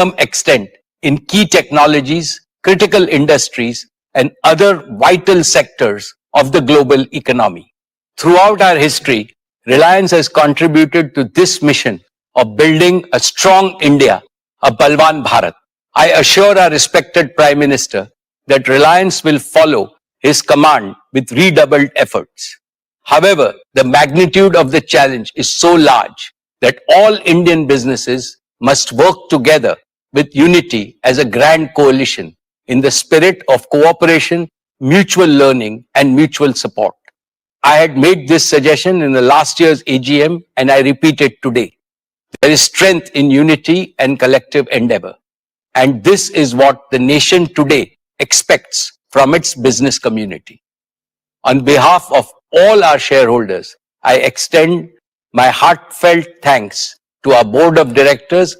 some extent in key technologies, critical industries, and other vital sectors of the global economy. Throughout our history, Reliance has contributed to this mission of building a strong India, a Balwan Bharat. I assure our respected Prime Minister that Reliance will follow his command with redoubled efforts. However, the magnitude of the challenge is so large that all Indian businesses must work together with unity as a grand coalition in the spirit of cooperation, mutual learning, and mutual support. I had made this suggestion in the last year's AGM and I repeat it today. There is strength in unity and collective endeavor. And this is what the nation today expects from its business community. On behalf of all our shareholders, I extend my heartfelt thanks to our board of directors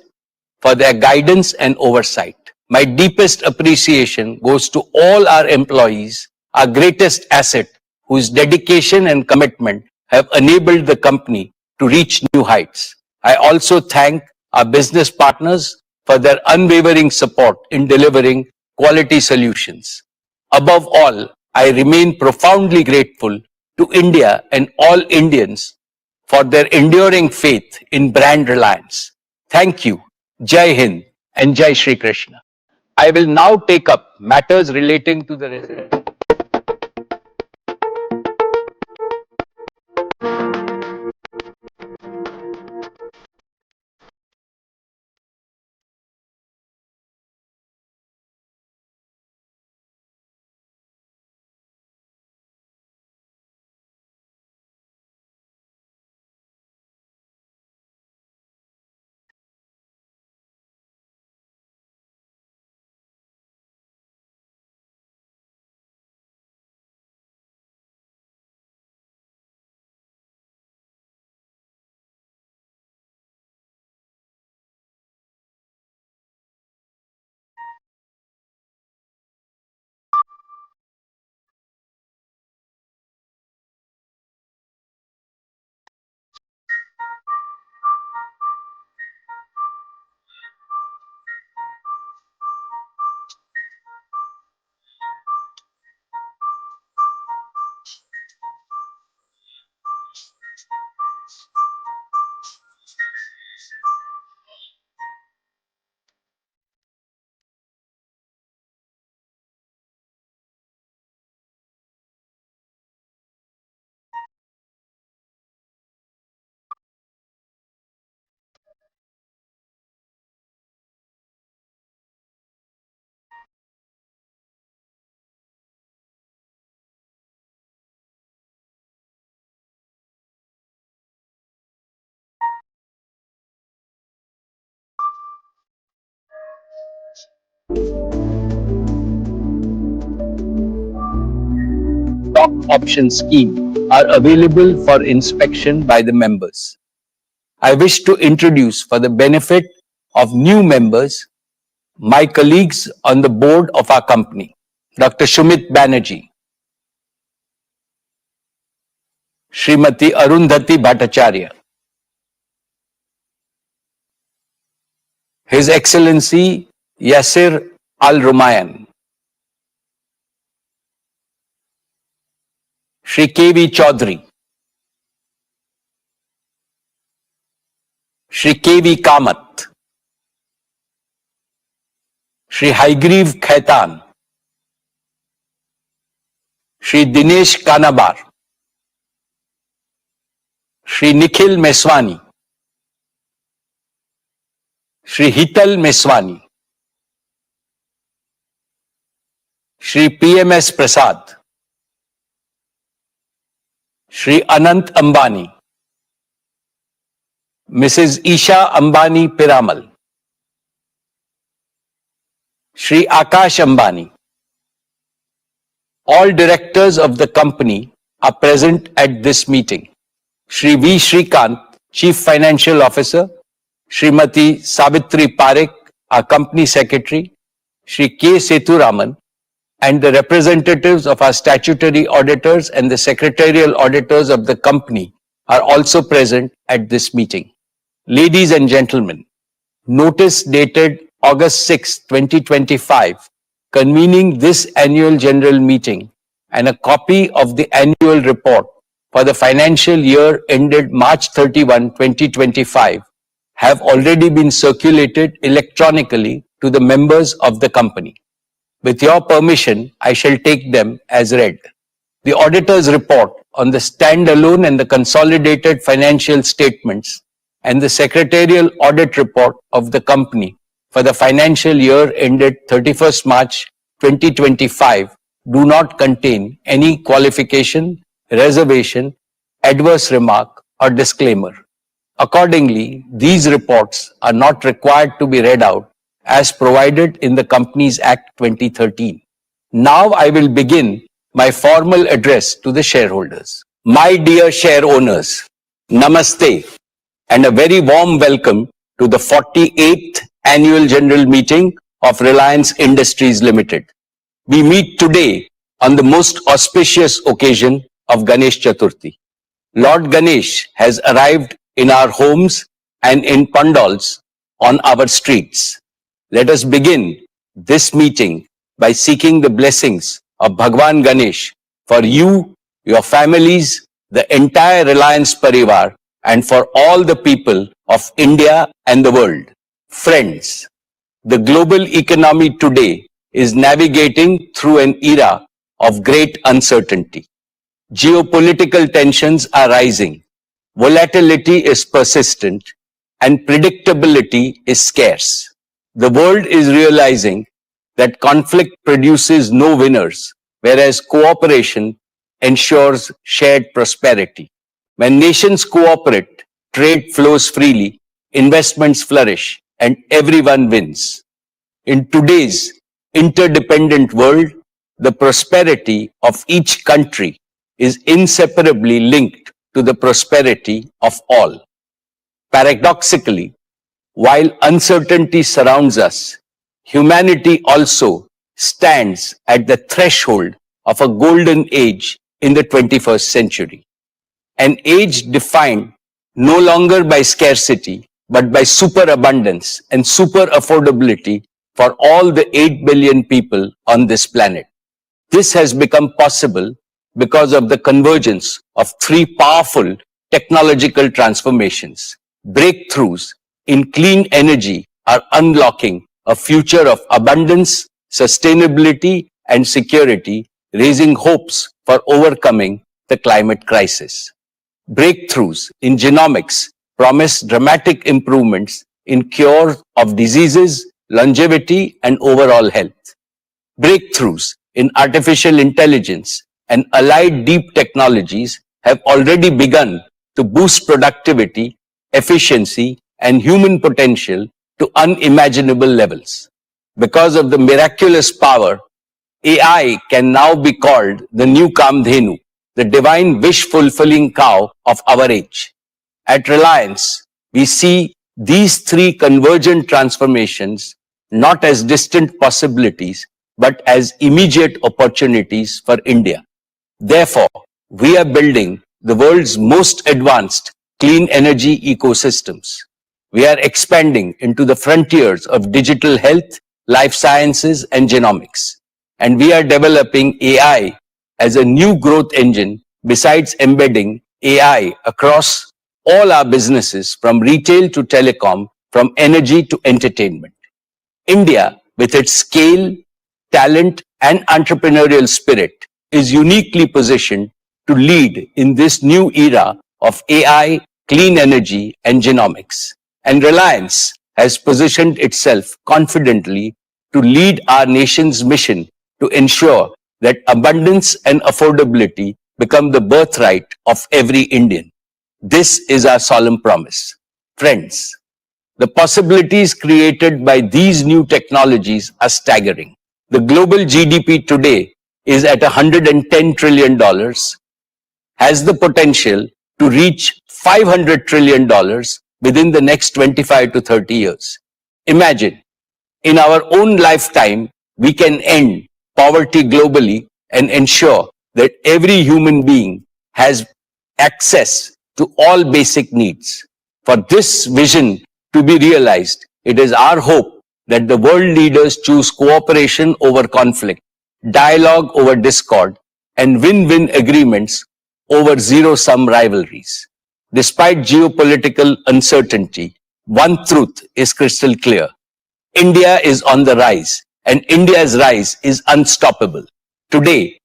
for their guidance and oversight. My deepest appreciation goes to all our employees, our greatest asset, whose dedication and commitment have enabled the company to reach new heights. I also thank our business partners for their unwavering support in delivering quality solutions. Above all, I remain profoundly grateful to India and all Indians for their enduring faith in brand Reliance. Thank you, Jai Hind and Jai Shri Krishna. I will now take up matters relating to the resolution. Stock option scheme are available for inspection by the members. I wish to introduce, for the benefit of new members, my colleagues on the board of our company. Dr. Shumit Banerjee, Srimati Arundhati Bhattacharya, His Excellency Yasir Al-Rumayyan, Shri K.V. Chaudhary, Shri K.V. Kamath, Shri Haigriv Khaitan, Shri Dinesh Kanabar, Shri Nikhil Meswani, Shri Hital Meswani, Shri PMS Prasad, Shri Anant Ambani, Mrs. Isha Ambani Piramal, Shri Akash Ambani. All directors of the company are present at this meeting. Shri V. Shrikant, Chief Financial Officer, Srimati Savitri Parekh, our Company Secretary, Shri K. Sethuraman, and the representatives of our statutory auditors and the secretarial auditors of the company are also present at this meeting. Ladies and gentlemen, notice dated August 6, 2025, convening this annual general meeting, and a copy of the annual report for the financial year ended March 31, 2025, have already been circulated electronically to the members of the company. With your permission, I shall take them as read. The auditor's report on the standalone and the consolidated financial statements and the secretarial audit report of the company for the financial year ended 31st March 2025 do not contain any qualification, reservation, adverse remark, or disclaimer. Accordingly, these reports are not required to be read out as provided in the Companies Act 2013. Now I will begin my formal address to the shareholders. My dear share owners, Namaste, and a very warm welcome to the 48th Annual General Meeting of Reliance Industries Limited. We meet today on the most auspicious occasion of Ganesh Chaturthi. Lord Ganesh has arrived in our homes and in pandals on our streets. Let us begin this meeting by seeking the blessings of Bhagwan Ganesh for you, your families, the entire Reliance Parivar, and for all the people of India and the world. Friends, the global economy today is navigating through an era of great uncertainty. Geopolitical tensions are rising, volatility is persistent, and predictability is scarce. The world is realizing that conflict produces no winners, whereas cooperation ensures shared prosperity. When nations cooperate, trade flows freely, investments flourish, and everyone wins. In today's interdependent world, the prosperity of each country is inseparably linked to the prosperity of all. Paradoxically, while uncertainty surrounds us, humanity also stands at the threshold of a golden age in the 21st century. An age defined no longer by scarcity, but by superabundance and super affordability for all the 8 billion people on this planet. This has become possible because of the convergence of three powerful technological transformations. Breakthroughs in clean energy are unlocking a future of abundance, sustainability, and security, raising hopes for overcoming the climate crisis. Breakthroughs in genomics promise dramatic improvements in cure of diseases, longevity, and overall health. Breakthroughs in artificial intelligence and allied deep technologies have already begun to boost productivity, efficiency, and human potential to unimaginable levels. Because of the miraculous power, AI can now be called the new Kamdhenu, the divine wish-fulfilling cow of our age. At Reliance, we see these three convergent transformations not as distant possibilities, but as immediate opportunities for India. Therefore, we are building the world's most advanced clean energy ecosystems. We are expanding into the frontiers of digital health, life sciences, and genomics. And we are developing AI as a new growth engine besides embedding AI across all our businesses from retail to telecom, from energy to entertainment. India, with its scale, talent, and entrepreneurial spirit, is uniquely positioned to lead in this new era of AI, clean energy, and genomics. And Reliance has positioned itself confidently to lead our nation's mission to ensure that abundance and affordability become the birthright of every Indian. This is our solemn promise. Friends, the possibilities created by these new technologies are staggering. The global GDP today is at $110 trillion, has the potential to reach $500 trillion within the next 25 to 30 years. Imagine, in our own lifetime, we can end poverty globally and ensure that every human being has access to all basic needs. For this vision to be realized, it is our hope that the world leaders choose cooperation over conflict, dialogue over discord, and win-win agreements over zero-sum rivalries. Despite geopolitical uncertainty, one truth is crystal clear. India is on the rise, and India's rise is unstoppable. Today,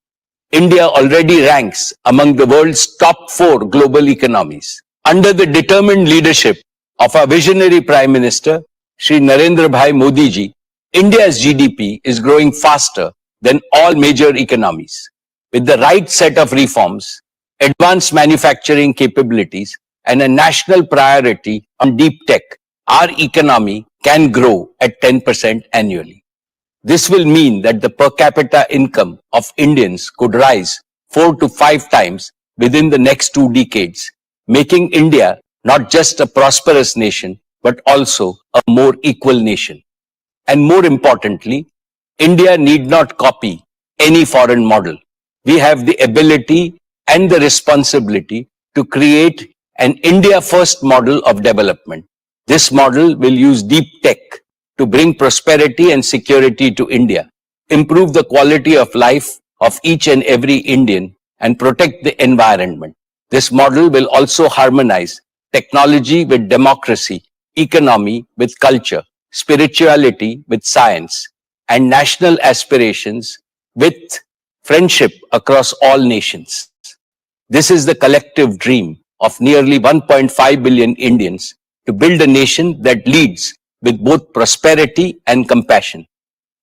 India already ranks among the world's top 4 global economies. Under the determined leadership of our visionary Prime Minister, Shri Narendra Bhai Modi ji, India's GDP is growing faster than all major economies. With the right set of reforms, advanced manufacturing capabilities, and a national priority on deep tech, our economy can grow at 10% annually. This will mean that the per capita income of Indians could rise 4 to 5 times within the next 2 decades, making India not just a prosperous nation, but also a more equal nation. And more importantly, India need not copy any foreign model. We have the ability and the responsibility to create an India-first model of development. This model will use deep tech to bring prosperity and security to India, improve the quality of life of each and every Indian, and protect the environment. This model will also harmonize technology with democracy, economy with culture, spirituality with science, and national aspirations with friendship across all nations. This is the collective dream of nearly 1.5 billion Indians to build a nation that leads with both prosperity and compassion.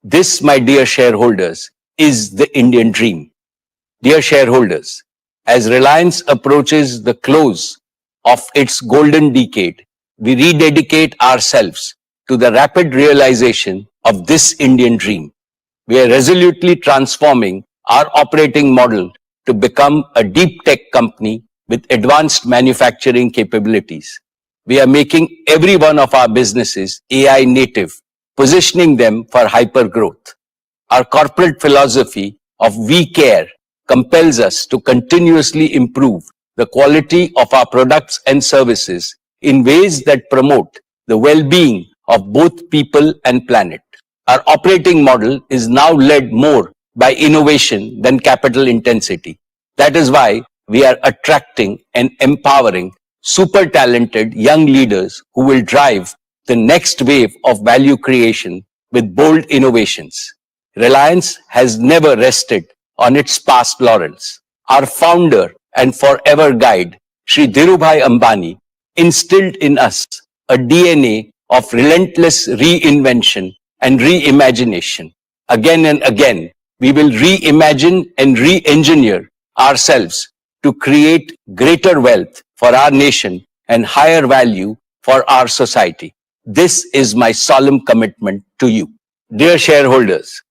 This, my dear shareholders, is the Indian dream. Dear shareholders, as Reliance approaches the close of its golden decade, we rededicate ourselves to the rapid realization of this Indian dream. We are resolutely transforming our operating model to become a deep tech company with advanced manufacturing capabilities. We are making every one of our businesses AI native, positioning them for hyper growth. Our corporate philosophy of we care compels us to continuously improve the quality of our products and services in ways that promote the well-being of both people and planet. Our operating model is now led more by innovation than capital intensity. That is why we are attracting and empowering super talented young leaders who will drive the next wave of value creation with bold innovations. Reliance has never rested on its past laurels. Our founder and forever guide, Shri Dhirubhai Ambani, instilled in us a DNA of relentless reinvention and reimagination. Again and again, we will reimagine and re-engineer ourselves to create greater wealth for our nation and higher value for our society. This is my solemn commitment to you. Dear shareholders,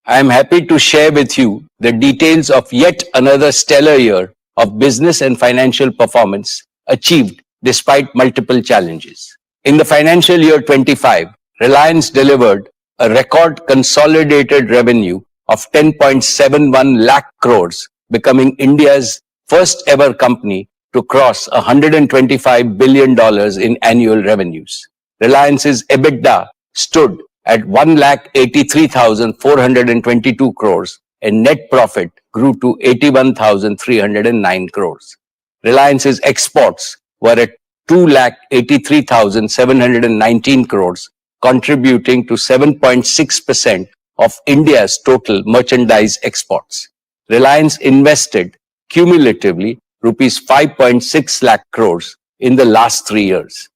I am happy to share with you the details of yet another stellar year of business and financial performance achieved despite multiple challenges. In the financial year 25, Reliance delivered a record consolidated revenue of 10.71 lakh crores, becoming India's first ever company to cross $125 billion in annual revenues. Reliance's EBITDA stood at 1,83,422 crores and net profit grew to 81,309 crores. Reliance's exports were at 2,83,719 crores, contributing to 7.6% of India's total merchandise exports. Reliance invested cumulatively rupees 5.6 lakh crores in the last 3 years.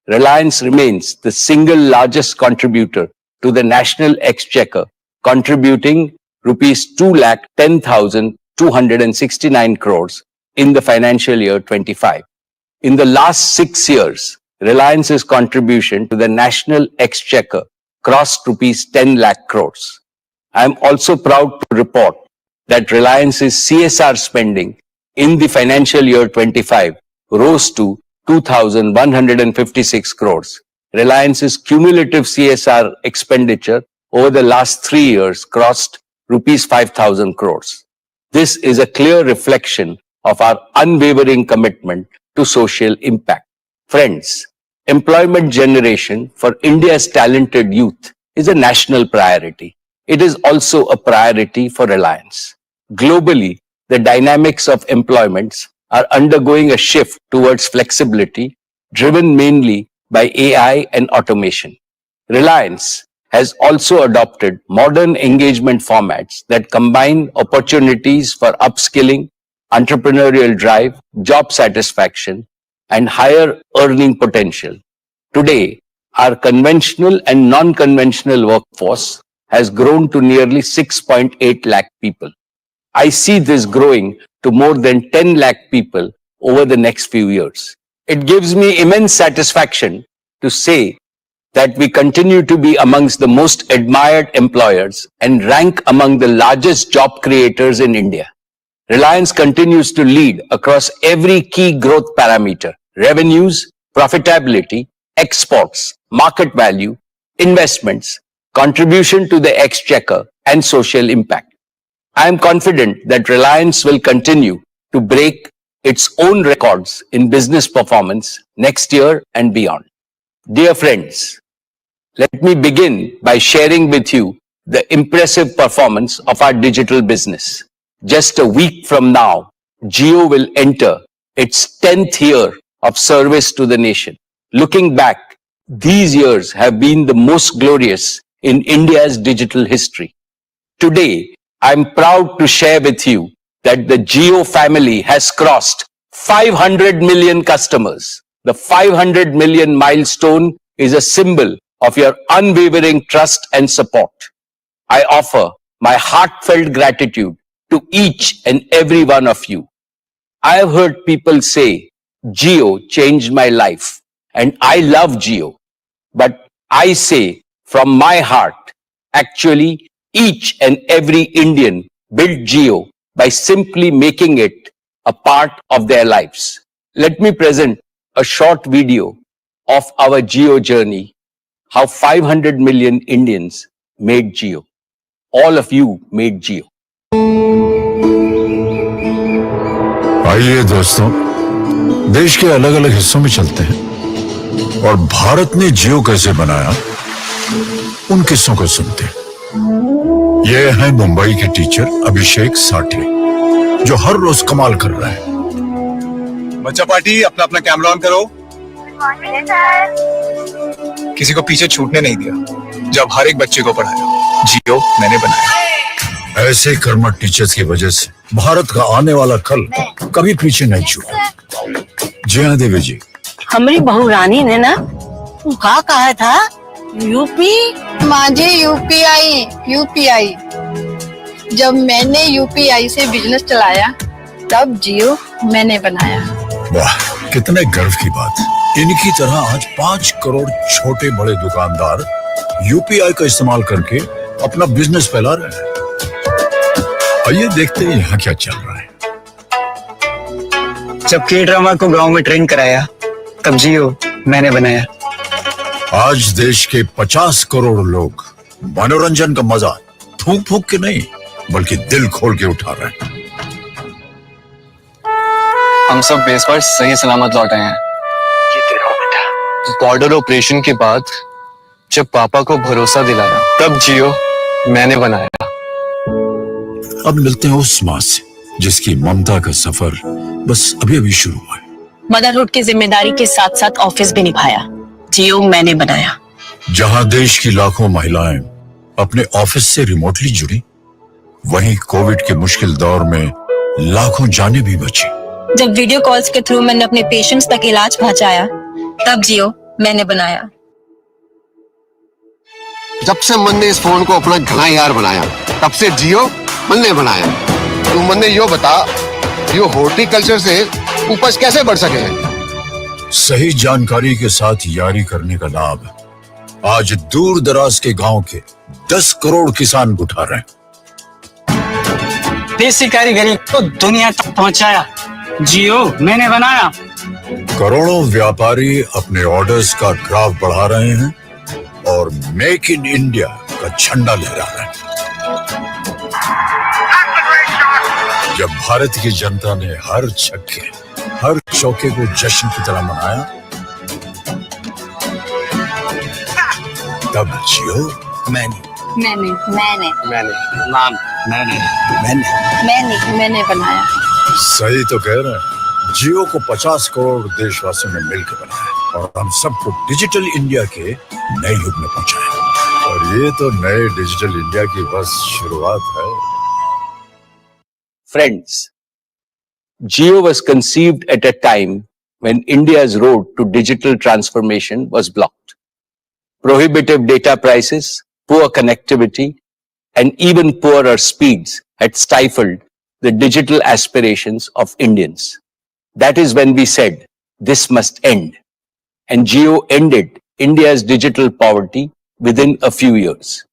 Reliance remains the single largest contributor to the national exchequer, contributing rupees 2,10,269 crores in the financial year 25. In the last 6 years, Reliance's contribution to the national exchequer crossed rupees 10 lakh crores. I am also proud to report that Reliance's CSR spending in the financial year 25 rose to 2,156 crores. Reliance's cumulative CSR expenditure over the last 3 years crossed rupees 5,000 crores. This is a clear reflection of our unwavering commitment to social impact. Friends, employment generation for India's talented youth is a national priority. It is also a priority for Reliance. Globally, the dynamics of employments are undergoing a shift towards flexibility, driven mainly by AI and automation. Reliance has also adopted modern engagement formats that combine opportunities for upskilling, entrepreneurial drive, job satisfaction, and higher earning potential. Today, our conventional and non-conventional workforce has grown to nearly 6.8 lakh people. I see this growing to more than 10 lakh people over the next few years. It gives me immense satisfaction to say that we continue to be amongst the most admired employers and rank among the largest job creators in India. Reliance continues to lead across every key growth parameter: revenues, profitability, exports, market value, investments, contribution to the exchequer, and social impact. I am confident that Reliance will continue to break its own records in business performance next year and beyond. Dear friends, let me begin by sharing with you the impressive performance of our digital business. Just a week from now, Jio will enter its 10th year of service to the nation. Looking back, these years have been the most glorious in India's digital history. Today, I'm proud to share with you that the Jio family has crossed 500 million customers. The 500 million milestone is a symbol of your unwavering trust and support. I offer my heartfelt gratitude to each and every one of you. I have heard people say, Jio changed my life, and I love Jio. But I say from my heart, actually, each and every Indian built Jio by simply making it a part of their lives. Let me present a short video of our Jio journey, how 500 million Indians made Jio. All of you made Jio. आइए दोस्तों, देश के अलग अलग हिस्सों में चलते हैं और भारत ने जियो कैसे बनाया उन किस्सों को सुनते हैं। ये है मुंबई के टीचर अभिषेक साठे, जो हर रोज कमाल कर रहा है। बच्चा पार्टी, अपना अपना कैमरा ऑन करो। किसी को पीछे छूटने नहीं दिया जब हर एक बच्चे को पढ़ाया। जियो मैंने बनाया। ऐसे कर्मठ टीचर्स की वजह से भारत का आने वाला कल कभी पीछे नहीं छूटा। जी हाँ देवी जी, हमारी बहू रानी ने ना का कहा था, यूपी माझे यूपीआई। जब मैंने यूपीआई से बिजनेस चलाया तब जियो मैंने बनाया। वाह, कितने गर्व की बात। इनकी तरह आज 5 करोड़ छोटे बड़े दुकानदार यूपीआई का इस्तेमाल करके अपना बिजनेस फैला रहे हैं। आइए देखते हैं यहाँ क्या चल रहा है। जब के ड्रामा को गांव में ट्रेन कराया तब जियो मैंने बनाया। आज देश के 50 करोड़ लोग मनोरंजन का मजा फूंक फूंक के नहीं बल्कि दिल खोल के उठा रहे हैं। हम सब बेस पर सही सलामत लौट आए हैं। ये देखो बेटा, बॉर्डर ऑपरेशन के बाद जब पापा को भरोसा दिलाया तब जियो मैंने बनाया। अब मिलते हैं उस माँ से जिसकी ममता का सफर बस अभी अभी शुरू हुआ है। मदरहुड की जिम्मेदारी के साथ साथ ऑफिस भी निभाया। जियो मैंने बनाया। जहाँ देश की लाखों महिलाएं अपने ऑफिस से रिमोटली जुड़ी, वहीं कोविड के मुश्किल दौर में लाखों जानें भी बची। जब वीडियो कॉल्स के थ्रू मैंने अपने पेशेंट्स तक इलाज पहुंचाया तब जियो मैंने बनाया। जब से मन ने इस फोन को अपना घना यार बनाया तब से जियो मन ने बनाया। तू मन ने यो बता, यो हॉर्टिकल्चर से उपज कैसे बढ़ सके हैं? सही जानकारी के साथ यारी करने का लाभ आज दूर दराज के गांव के 10 करोड़ किसान उठा रहे हैं। देसी कारीगरी को दुनिया तक पहुंचाया जियो मैंने बनाया। करोड़ों व्यापारी अपने ऑर्डर्स का ग्राफ बढ़ा रहे हैं और मेक इन इंडिया का झंडा लहरा रहे हैं। जब भारत की जनता ने हर छक्के हर चौके को जश्न की तरह मनाया, तब जियो मैंने मैंने बनाया। सही तो कह रहे हैं। जियो को 50 करोड़ देशवासियों ने मिलकर बनाया और हम सबको डिजिटल इंडिया के नए युग में पहुंचाया। और ये तो नए डिजिटल इंडिया की बस शुरुआत है। Friends, Jio was conceived at a time when India's road to digital transformation was blocked. Prohibitive data prices, poor connectivity, and even poorer speeds had stifled the digital aspirations of Indians. That is when we said, this must end. And Jio ended India's digital poverty within a few years.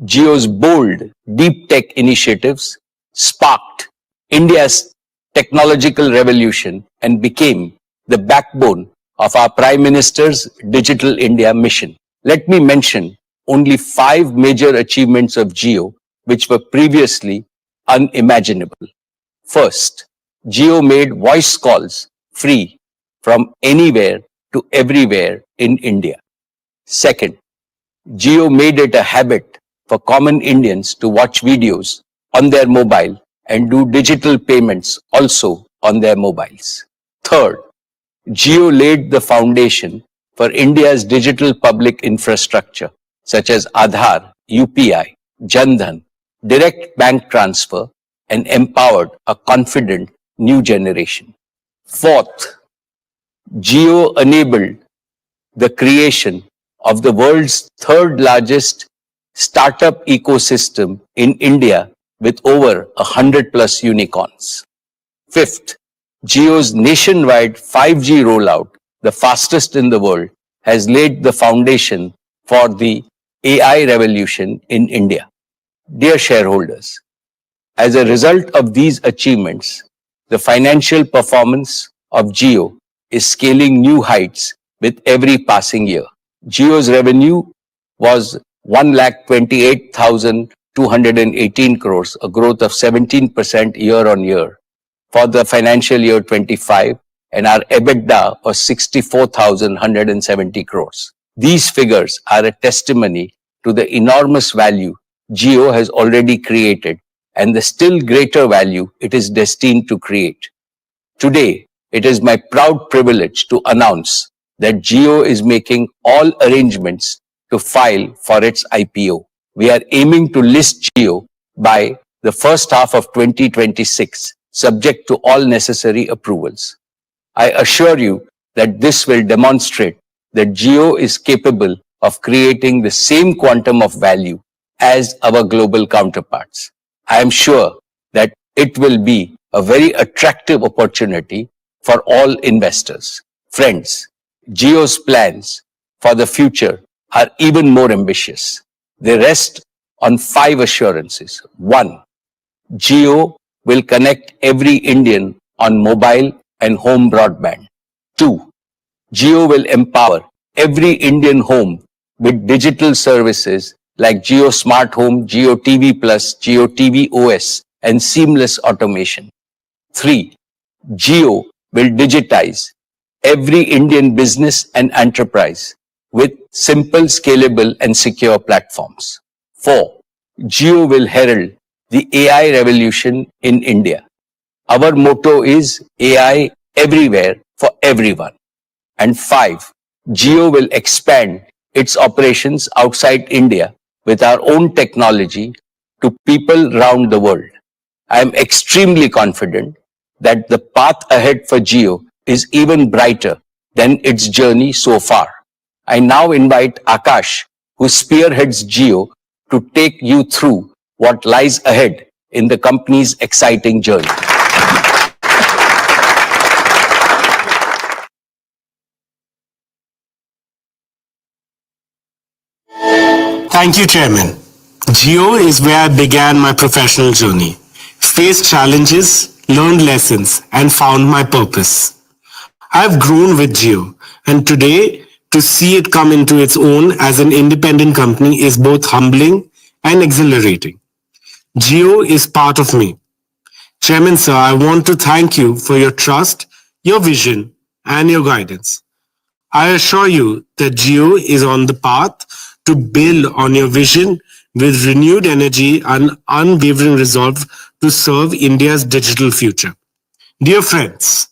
Jio's bold, deep tech initiatives sparked India's technological revolution and became the backbone of our Prime Minister's Digital India mission. Let me mention only 5 major achievements of Jio which were previously unimaginable. First, Jio made voice calls free from anywhere to everywhere in India. Second, Jio made it a habit for common Indians to watch videos on their mobile and do digital payments also on their mobiles. Third, Jio laid the foundation for India's digital public infrastructure such as Aadhaar, UPI, Jan Dhan, direct bank transfer, and empowered a confident new generation. Fourth, Jio enabled the creation of the world's third largest startup ecosystem in India with over 100 plus unicorns. Fifth, Jio's nationwide 5G rollout, the fastest in the world, has laid the foundation for the AI revolution in India. Dear shareholders, as a result of these achievements, the financial performance of Jio is scaling new heights with every passing year. Jio's revenue was 1,28,218 crores, a growth of 17% year on year for the financial year 25, and our EBITDA was 64,170 crores. These figures are a testimony to the enormous value Jio has already created and the still greater value it is destined to create. Today, it is my proud privilege to announce that Jio is making all arrangements to file for its IPO. We are aiming to list Jio by the first half of 2026, subject to all necessary approvals. I assure you that this will demonstrate that Jio is capable of creating the same quantum of value as our global counterparts. I am sure that it will be a very attractive opportunity for all investors. Friends, Jio's plans for the future are even more ambitious. They rest on 5 assurances. 1. Jio will connect every Indian on mobile and home broadband. 2. Jio will empower every Indian home with digital services like Jio Smart Home, Jio TV Plus, Jio TV OS, and seamless automation. 3. Jio will digitize every Indian business and enterprise with simple, scalable, and secure platforms. 4. Jio will herald the AI revolution in India. Our motto is AI everywhere for everyone. And 5. Jio will expand its operations outside India with our own technology to people around the world. I am extremely confident that the path ahead for Jio is even brighter than its journey so far. I now invite Akash, who spearheads Jio, to take you through what lies ahead in the company's exciting journey. Thank you, Chairman. Jio is where I began my professional journey, faced challenges, learned lessons, and found my purpose. I've grown with Jio, and today, to see it come into its own as an independent company is both humbling and exhilarating. Jio is part of me. Chairman sir, I want to thank you for your trust, your vision, and your guidance. I assure you that Jio is on the path to build on your vision with renewed energy and unwavering resolve to serve India's digital future. Dear friends,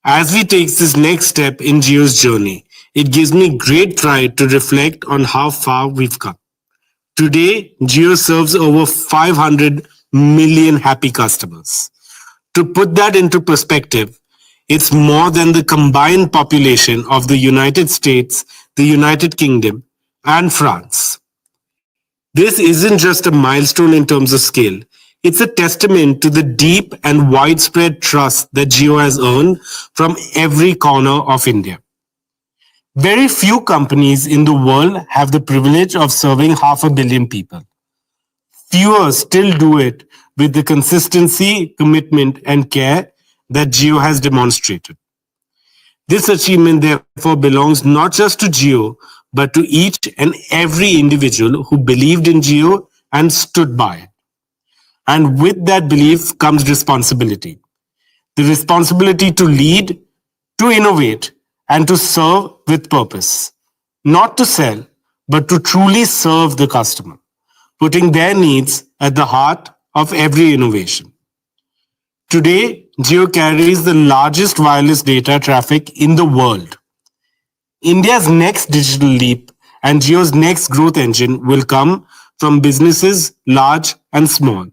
as we take this next step in Jio's journey, it gives me great pride to reflect on how far we've come. Today, Jio serves over 500 million happy customers. To put that into perspective, it's more than the combined population of the United States, the United Kingdom, and France. This isn't just a milestone in terms of scale. It's a testament to the deep and widespread trust that Jio has earned from every corner of India. Very few companies in the world have the privilege of serving 500 million people. Fewer still do it with the consistency, commitment, and care that Jio has demonstrated. This achievement therefore belongs not just to Jio, but to each and every individual who believed in Jio and stood by it. And with that belief comes responsibility. The responsibility to lead, to innovate, and to serve with purpose. Not to sell, but to truly serve the customer, putting their needs at the heart of every innovation. Today, Jio carries the largest wireless data traffic in the world. India's next digital leap and Jio's next growth engine will come from businesses large and small.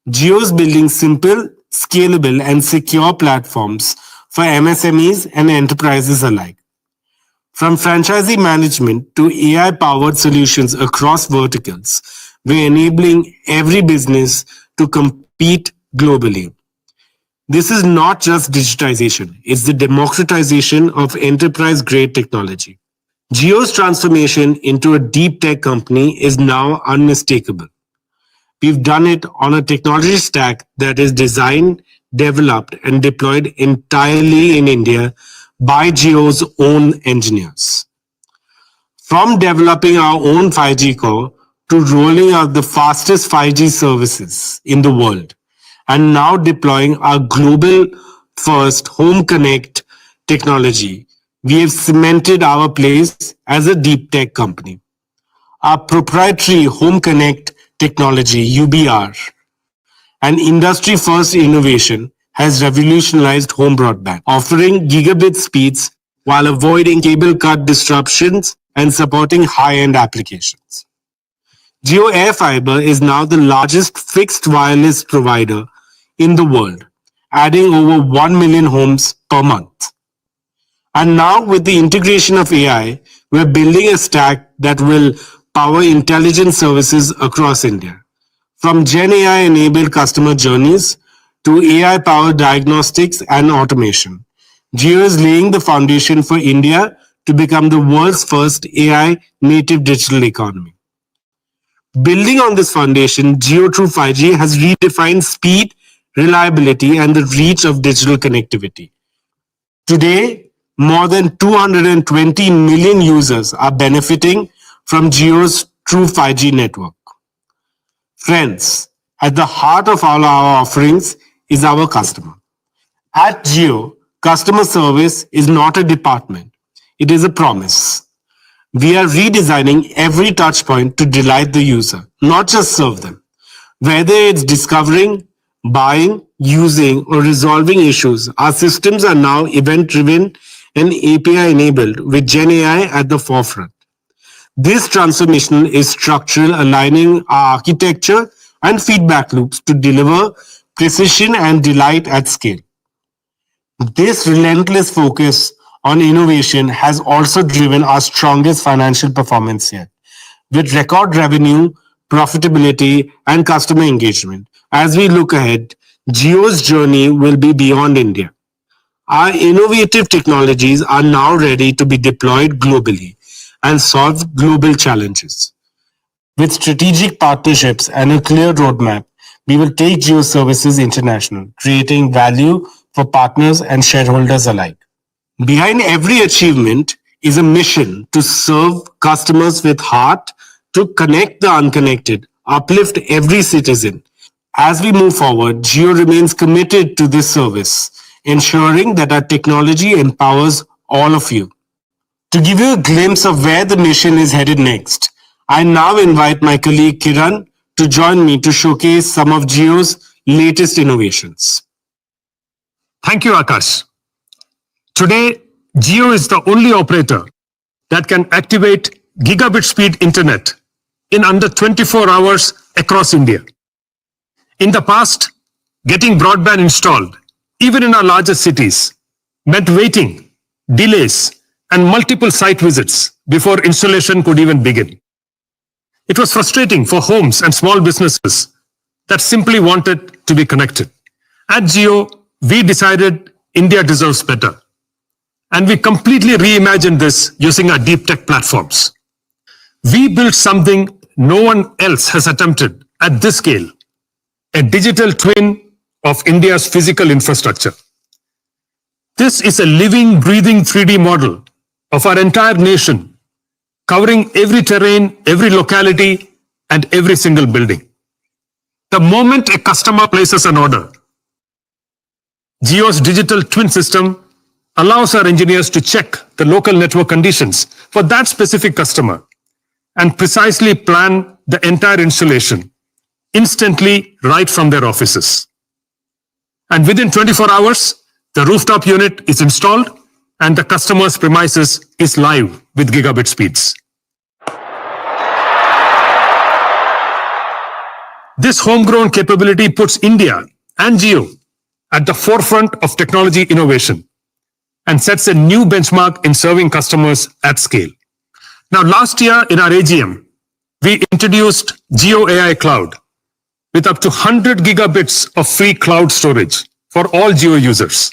Jio is building simple, scalable, and secure platforms for MSMEs and enterprises alike. From franchisee management to AI-powered solutions across verticals, we're enabling every business to compete globally. This is not just digitization, it's the democratization of enterprise-grade technology. Jio's transformation into a deep tech company is now unmistakable. We've done it on a technology stack that is designed, developed, and deployed entirely in India by Jio's own engineers. From developing our own 5G core to rolling out the fastest 5G services in the world, and now deploying our global first Home Connect technology, we have cemented our place as a deep tech company. Our proprietary Home Connect technology, UBR, an industry-first innovation, has revolutionized home broadband, offering gigabit speeds while avoiding cable cut disruptions and supporting high-end applications. Jio AirFiber is now the largest fixed wireless provider in the world, adding over 1 million homes per month. And now with the integration of AI, we're building a stack that will power intelligent services across India. From Gen AI-enabled customer journeys to AI-powered diagnostics and automation, Jio is laying the foundation for India to become the world's first AI-native digital economy. Building on this foundation, Jio through 5G has redefined speed, reliability, and the reach of digital connectivity. Today, more than 220 million users are benefiting from Jio's true 5G network. Friends, at the heart of all our offerings is our customer. At Jio, customer service is not a department. It is a promise. We are redesigning every touch point to delight the user, not just serve them. Whether it's discovering, buying, using, or resolving issues, our systems are now event-driven and API-enabled with Gen AI at the forefront. This transformation is structural, aligning our architecture and feedback loops to deliver precision and delight at scale. This relentless focus on innovation has also driven our strongest financial performance yet, with record revenue, profitability, and customer engagement. As we look ahead, Jio's journey will be beyond India. Our innovative technologies are now ready to be deployed globally and solve global challenges. With strategic partnerships and a clear roadmap, we will take Jio services international, creating value for partners and shareholders alike. Behind every achievement is a mission to serve customers with heart, to connect the unconnected, uplift every citizen. As we move forward, Jio remains committed to this service, ensuring that our technology empowers all of you. To give you a glimpse of where the mission is headed next, I now invite my colleague Kiran to join me to showcase some of Jio's latest innovations. Thank you, Akash. Today, Jio is the only operator that can activate gigabit speed internet in under 24 hours across India. In the past, getting broadband installed, even in our largest cities, meant waiting, delays, and multiple site visits before installation could even begin. It was frustrating for homes and small businesses that simply wanted to be connected. At Jio, we decided India deserves better. And we completely reimagined this using our deep tech platforms. We built something no one else has attempted at this scale, a digital twin of India's physical infrastructure. This is a living, breathing 3D model of our entire nation, covering every terrain, every locality, and every single building. The moment a customer places an order, Jio's digital twin system allows our engineers to check the local network conditions for that specific customer and precisely plan the entire installation instantly right from their offices. And within 24 hours, the rooftop unit is installed and the customer's premises is live with gigabit speeds. This homegrown capability puts India and Jio at the forefront of technology innovation and sets a new benchmark in serving customers at scale. Now, last year in our AGM, we introduced Jio AI Cloud with up to 100 gigabits of free cloud storage for all Jio users.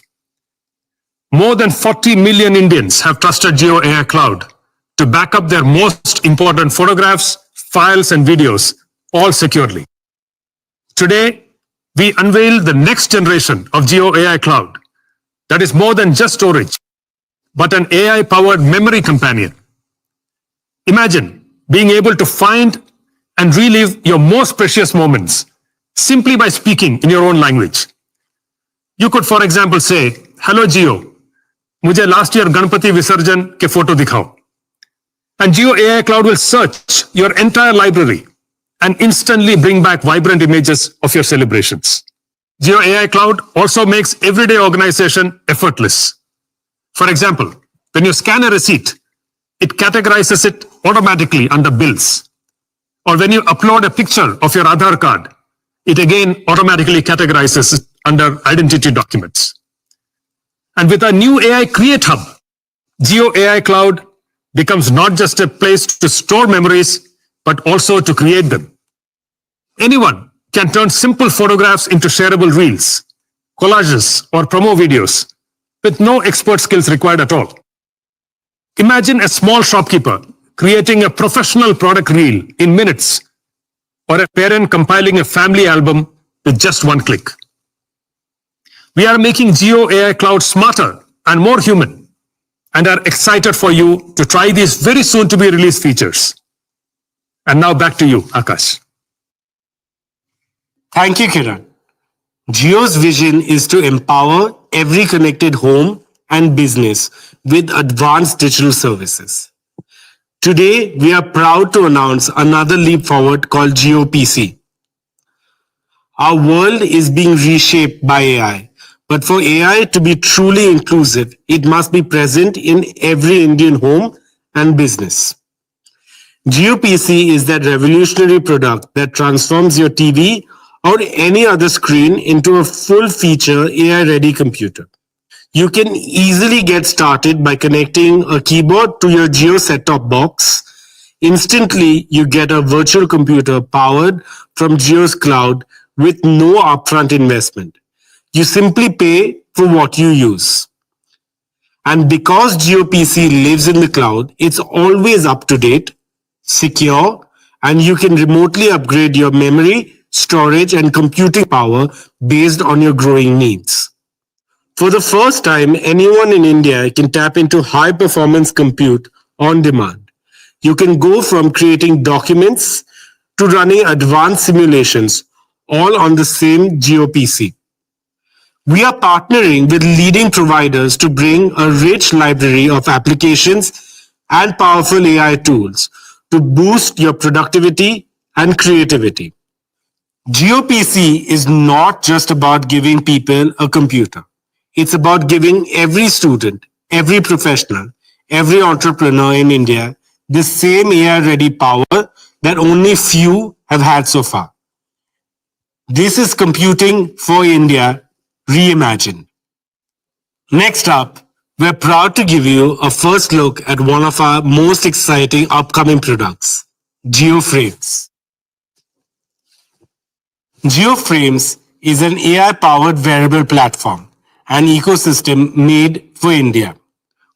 More than 40 million Indians have trusted Jio AI Cloud to back up their most important photographs, files, and videos, all securely. Today, we unveil the next generation of Jio AI Cloud that is more than just storage, but an AI-powered memory companion. Imagine being able to find and relive your most precious moments simply by speaking in your own language. You could, for example, say, "Hello Jio, मुझे last year Ganpati Visarjan के photo दिखाओ." And Jio AI Cloud will search your entire library and instantly bring back vibrant images of your celebrations. Jio AI Cloud also makes everyday organization effortless. For example, when you scan a receipt, it categorizes it automatically under bills. Or when you upload a picture of your Aadhaar card, it again automatically categorizes it under identity documents. And with our new AI Create Hub, Jio AI Cloud becomes not just a place to store memories, but also to create them. Anyone can turn simple photographs into shareable reels, collages, or promo videos with no expert skills required at all. Imagine a small shopkeeper creating a professional product reel in minutes, or a parent compiling a family album with just one click. We are making Jio AI Cloud smarter and more human, and are excited for you to try these very soon to be released features. And now back to you, Akash. Thank you, Kiran. Jio's vision is to empower every connected home and business with advanced digital services. Today, we are proud to announce another leap forward called Jio PC. Our world is being reshaped by AI, but for AI to be truly inclusive, it must be present in every Indian home and business. Jio PC is that revolutionary product that transforms your TV or any other screen into a full-feature AI-ready computer. You can easily get started by connecting a keyboard to your Jio set-top box. Instantly, you get a virtual computer powered from Jio's cloud with no upfront investment. You simply pay for what you use. And because Jio PC lives in the cloud, it's always up to date, secure, and you can remotely upgrade your memory, storage, and computing power based on your growing needs. For the first time, anyone in India can tap into high-performance compute on demand. You can go from creating documents to running advanced simulations, all on the same Jio PC. We are partnering with leading providers to bring a rich library of applications and powerful AI tools to boost your productivity and creativity. GeoPC is not just about giving people a computer. It's about giving every student, every professional, every entrepreneur in India the same AI-ready power that only few have had so far. This is Computing for India Reimagined. Next up, we're proud to give you a first look at one of our most exciting upcoming products, GeoFrames. GeoFrames is an AI-powered wearable platform and ecosystem made for India.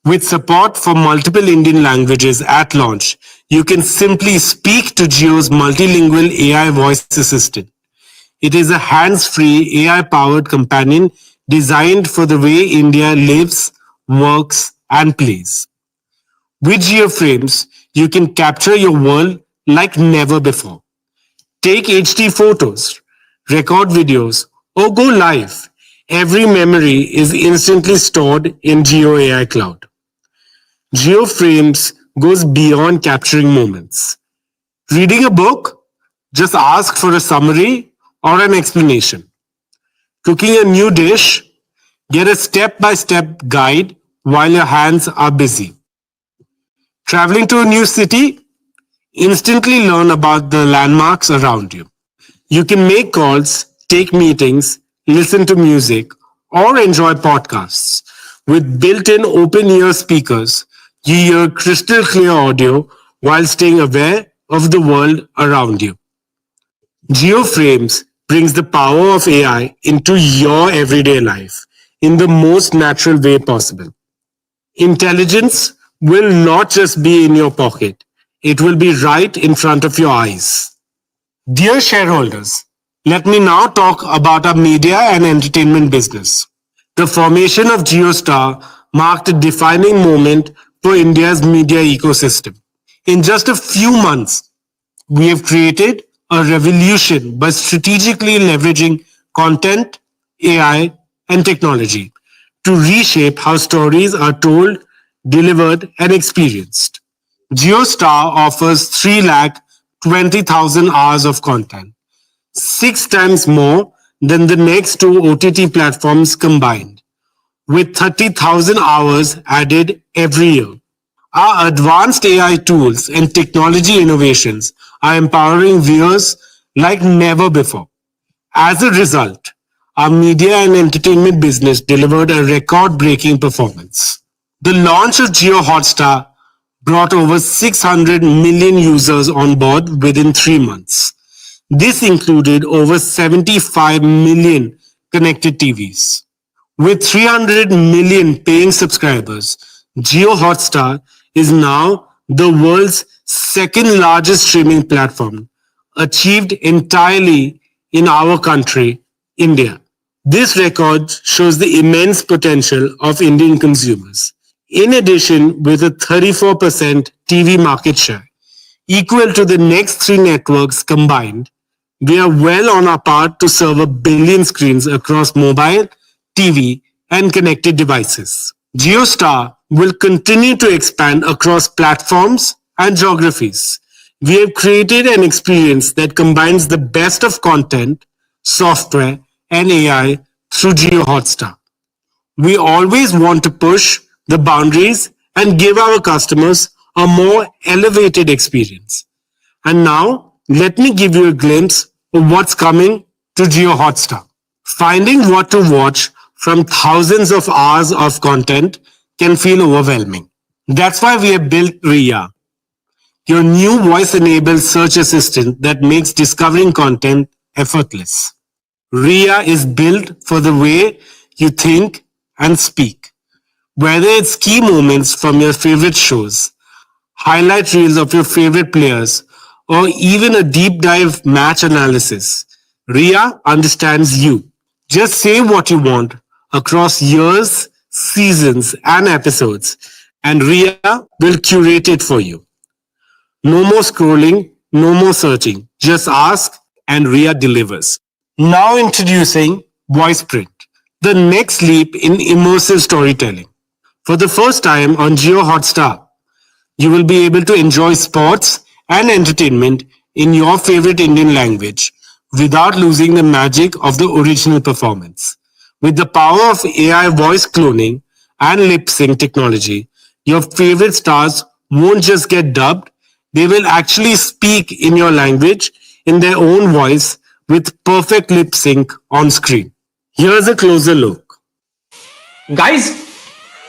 With support for multiple Indian languages at launch, you can simply speak to Geo's multilingual AI voice assistant. It is a hands-free AI-powered companion designed for the way India lives, works, and plays. With GeoFrames, you can capture your world like never before. Take HD photos, record videos, or go live. Every memory is instantly stored in Geo AI Cloud. GeoFrames goes beyond capturing moments. Reading a book? Just ask for a summary or an explanation. Cooking a new dish? Get a step-by-step guide while your hands are busy. Traveling to a new city? Instantly learn about the landmarks around you. You can make calls, take meetings, listen to music, or enjoy podcasts. With built-in open-ear speakers, you hear crystal clear audio while staying aware of the world around you. GeoFrames brings the power of AI into your everyday life in the most natural way possible. Intelligence will not just be in your pocket. It will be right in front of your eyes. Dear shareholders, let me now talk about our media and entertainment business. The formation of JioStar marked a defining moment for India's media ecosystem. In just a few months, we have created a revolution by strategically leveraging content, AI, and technology to reshape how stories are told, delivered, and experienced. JioStar offers 320,000 hours of content, 6 times more than the next 2 OTT platforms combined, with 30,000 hours added every year. Our advanced AI tools and technology innovations are empowering viewers like never before. As a result, our media and entertainment business delivered a record-breaking performance. The launch of Jio Hotstar brought over 600 million users on board within 3 months. This included over 75 million connected TVs. With 300 million paying subscribers, Jio Hotstar is now the world's second largest streaming platform, achieved entirely in our country, India. This record shows the immense potential of Indian consumers. In addition, with a 34% TV market share, equal to the next 3 networks combined, we are well on our path to serve 1 billion screens across mobile, TV, and connected devices. JioStar will continue to expand across platforms and geographies. We have created an experience that combines the best of content, software, and AI through Jio Hotstar. We always want to push the boundaries and give our customers a more elevated experience. And now, let me give you a glimpse of what's coming to Jio Hotstar. Finding what to watch from thousands of hours of content can feel overwhelming. That's why we have built RIA, your new voice-enabled search assistant that makes discovering content effortless. RIA is built for the way you think and speak. Whether it's key moments from your favorite shows, highlight reels of your favorite players, or even a deep dive match analysis, RIA understands you. Just say what you want across years, seasons, and episodes, and RIA will curate it for you. No more scrolling, no more searching. Just ask and RIA delivers. Now introducing VoicePrint, the next leap in immersive storytelling. For the first time on Jio Hotstar, you will be able to enjoy sports and entertainment in your favorite Indian language without losing the magic of the original performance. With the power of AI voice cloning and lip sync technology, your favorite stars won't just get dubbed, they will actually speak in your language in their own voice with perfect lip sync on screen. Here's a closer look. Guys,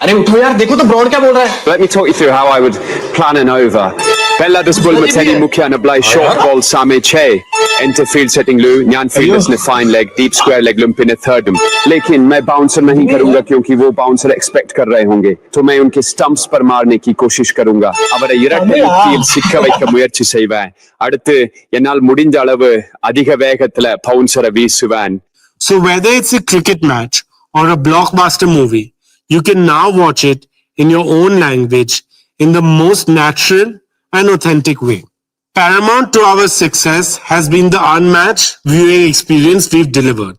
अरे उठो यार, देखो तो broad क्या बोल रहा है. Let me talk you through how I would plan an over. Bella desbull mateni mukhya blai short ball same che. Enter field setting Lou, Nyan fielders ne fine leg, deep square leg lump in a thirdum. लेकिन मैं bouncer नहीं करूंगा क्योंकि वो bouncer expect कर रहे होंगे. तो मैं उनके stumps पर मारने की कोशिश करूंगा. அவரை இரட்டை field சிக்க வைக்க முயற்சி செய்வேன். அடுத்து என்னால் முடிஞ்ச அளவு அதிக வேகத்துல bouncer வீசுவேன். So whether it's a cricket match or a blockbuster movie, you can now watch it in your own language in the most natural and authentic way. Paramount to our success has been the unmatched viewing experience we've delivered,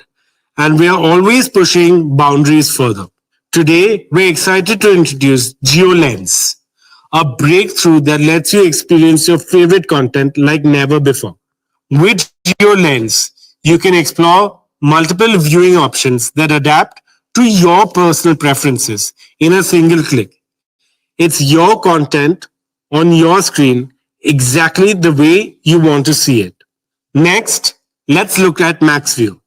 and we are always pushing boundaries further. Today, we're excited to introduce GeoLens, a breakthrough that lets you experience your favorite content like never before. With GeoLens, you can explore multiple viewing options that adapt to your personal preferences in a single click. It's your content on your screen exactly the way you want to see it. Next, let's look at MaxView,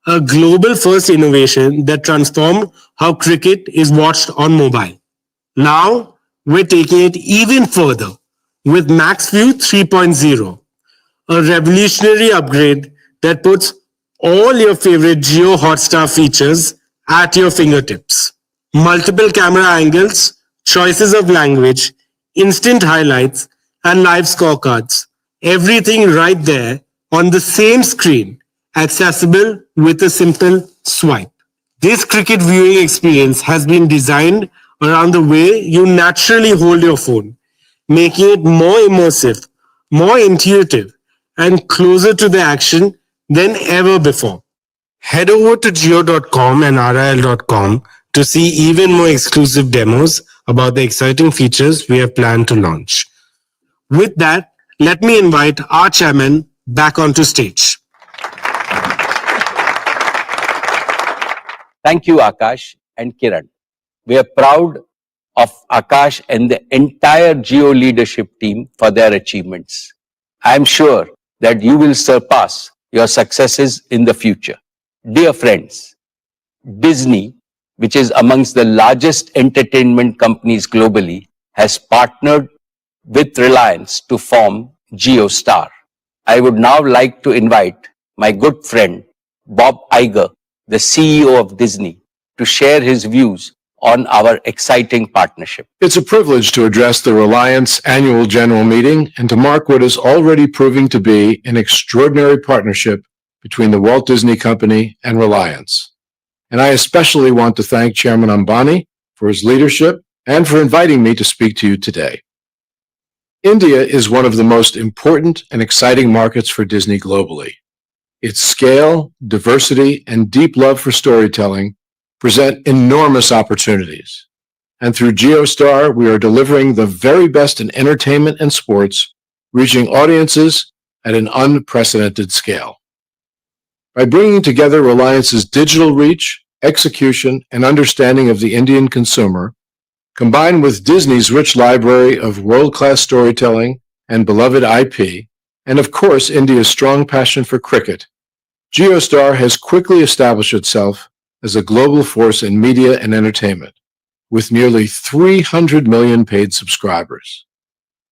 a global first innovation that transformed how cricket is watched on mobile. Now, we're taking it even further with MaxView 3.0, a revolutionary upgrade that puts all your favorite Jio Hotstar features at your fingertips. Multiple camera angles, choices of language, instant highlights, and live scorecards. Everything right there on the same screen, accessible with a simple swipe. This cricket viewing experience has been designed around the way you naturally hold your phone, making it more immersive, more intuitive, and closer to the action than ever before. Head over to Jio.com and RIL.com to see even more exclusive demos about the exciting features we have planned to launch. With that, let me invite our chairman back onto stage. Thank you, Akash and Kiran. We are proud of Akash and the entire Jio leadership team for their achievements. I am sure that you will surpass your successes in the future. Dear friends, Disney, which is amongst the largest entertainment companies globally, has partnered with Reliance to form JioStar. I would now like to invite my good friend, Bob Iger, the CEO of Disney, to share his views on our exciting partnership. It's a privilege to address the Reliance Annual General Meeting and to mark what is already proving to be an extraordinary partnership between the Walt Disney Company and Reliance. And I especially want to thank Chairman Ambani for his leadership and for inviting me to speak to you today. India is one of the most important and exciting markets for Disney globally. Its scale, diversity, and deep love for storytelling present enormous opportunities. And through JioStar, we are delivering the very best in entertainment and sports, reaching audiences at an unprecedented scale. By bringing together Reliance's digital reach, execution, and understanding of the Indian consumer, combined with Disney's rich library of world-class storytelling and beloved IP, and of course India's strong passion for cricket, JioStar has quickly established itself as a global force in media and entertainment, with nearly 300 million paid subscribers.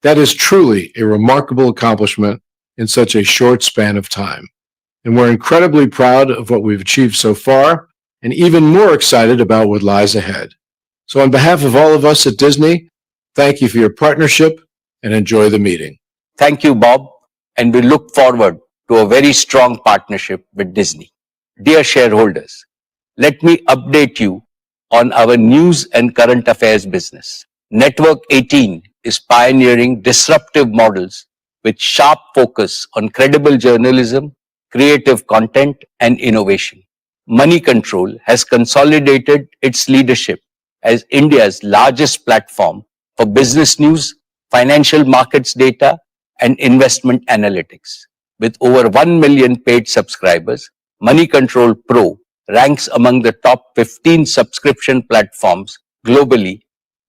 That is truly a remarkable accomplishment in such a short span of time. And we're incredibly proud of what we've achieved so far, and even more excited about what lies ahead. So on behalf of all of us at Disney, thank you for your partnership and enjoy the meeting. Thank you, Bob, and we look forward to a very strong partnership with Disney. Dear shareholders, let me update you on our news and current affairs business. Network 18 is pioneering disruptive models with sharp focus on credible journalism, creative content, and innovation. Moneycontrol has consolidated its leadership as India's largest platform for business news, financial markets data, and investment analytics. With over 1 million paid subscribers, Moneycontrol Pro ranks among the top 15 subscription platforms globally,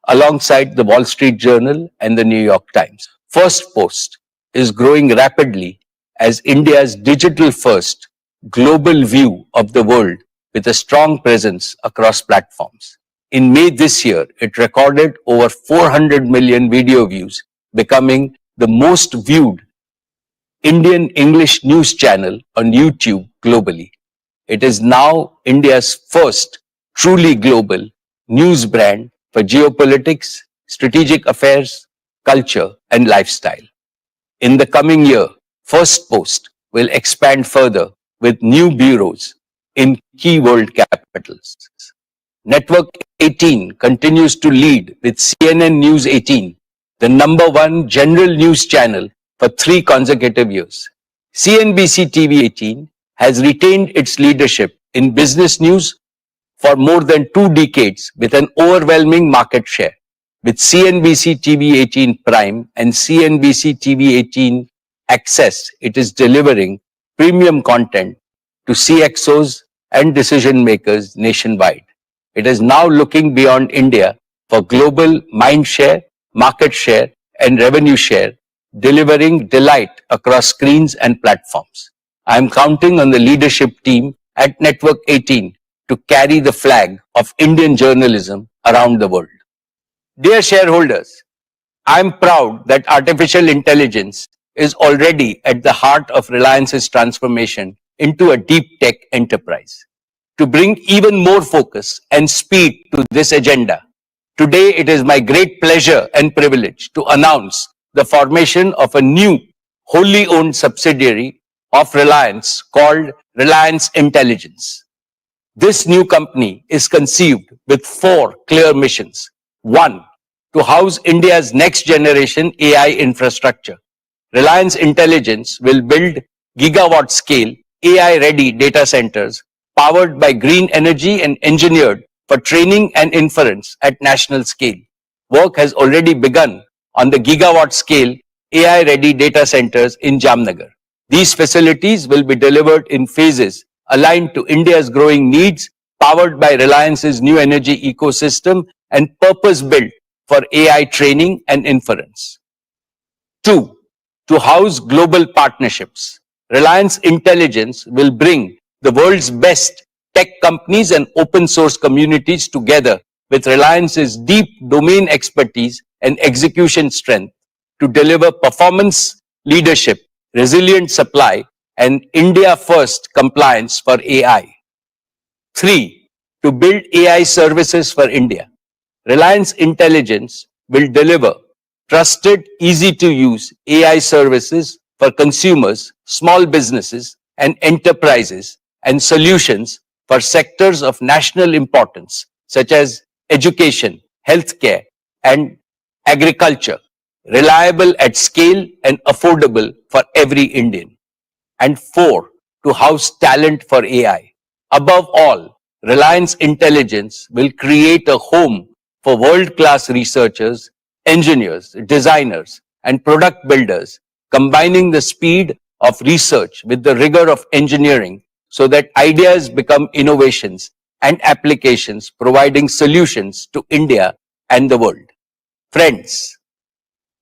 alongside the Wall Street Journal and the New York Times. First Post is growing rapidly as India's digital-first global view of the world with a strong presence across platforms. In May this year, it recorded over 400 million video views, becoming the most viewed Indian English news channel on YouTube globally. It is now India's first truly global news brand for geopolitics, strategic affairs, culture, and lifestyle. In the coming year, First Post will expand further with new bureaus in key world capitals. Network 18 continues to lead with CNN News 18, the #1 general news channel for 3 consecutive years. CNBC TV 18 has retained its leadership in business news for more than 2 decades with an overwhelming market share. With CNBC TV 18 Prime and CNBC TV 18 Access, it is delivering premium content to CXOs and decision makers nationwide. It is now looking beyond India for global mind share, market share, and revenue share, delivering delight across screens and platforms. I am counting on the leadership team at Network 18 to carry the flag of Indian journalism around the world. Dear shareholders, I am proud that artificial intelligence is already at the heart of Reliance's transformation into a deep tech enterprise. To bring even more focus and speed to this agenda, today it is my great pleasure and privilege to announce the formation of a new wholly owned subsidiary of Reliance called Reliance Intelligence. This new company is conceived with 4 clear missions. 1, to house India's next generation AI infrastructure. Reliance Intelligence will build gigawatt scale AI ready data centers powered by green energy and engineered for training and inference at national scale. Work has already begun on the gigawatt scale AI ready data centers in Jamnagar. These facilities will be delivered in phases aligned to India's growing needs, powered by Reliance's new energy ecosystem and purpose-built for AI training and inference. 2, to house global partnerships. Reliance Intelligence will bring the world's best tech companies and open source communities together with Reliance's deep domain expertise and execution strength to deliver performance leadership, resilient supply, and India-first compliance for AI. 3, to build AI services for India. Reliance Intelligence will deliver trusted, easy-to-use AI services for consumers, small businesses, and enterprises, and solutions for sectors of national importance, such as education, healthcare, and agriculture, reliable at scale and affordable for every Indian. And 4, to house talent for AI. Above all, Reliance Intelligence will create a home for world-class researchers, engineers, designers, and product builders, combining the speed of research with the rigor of engineering so that ideas become innovations and applications, providing solutions to India and the world. Friends,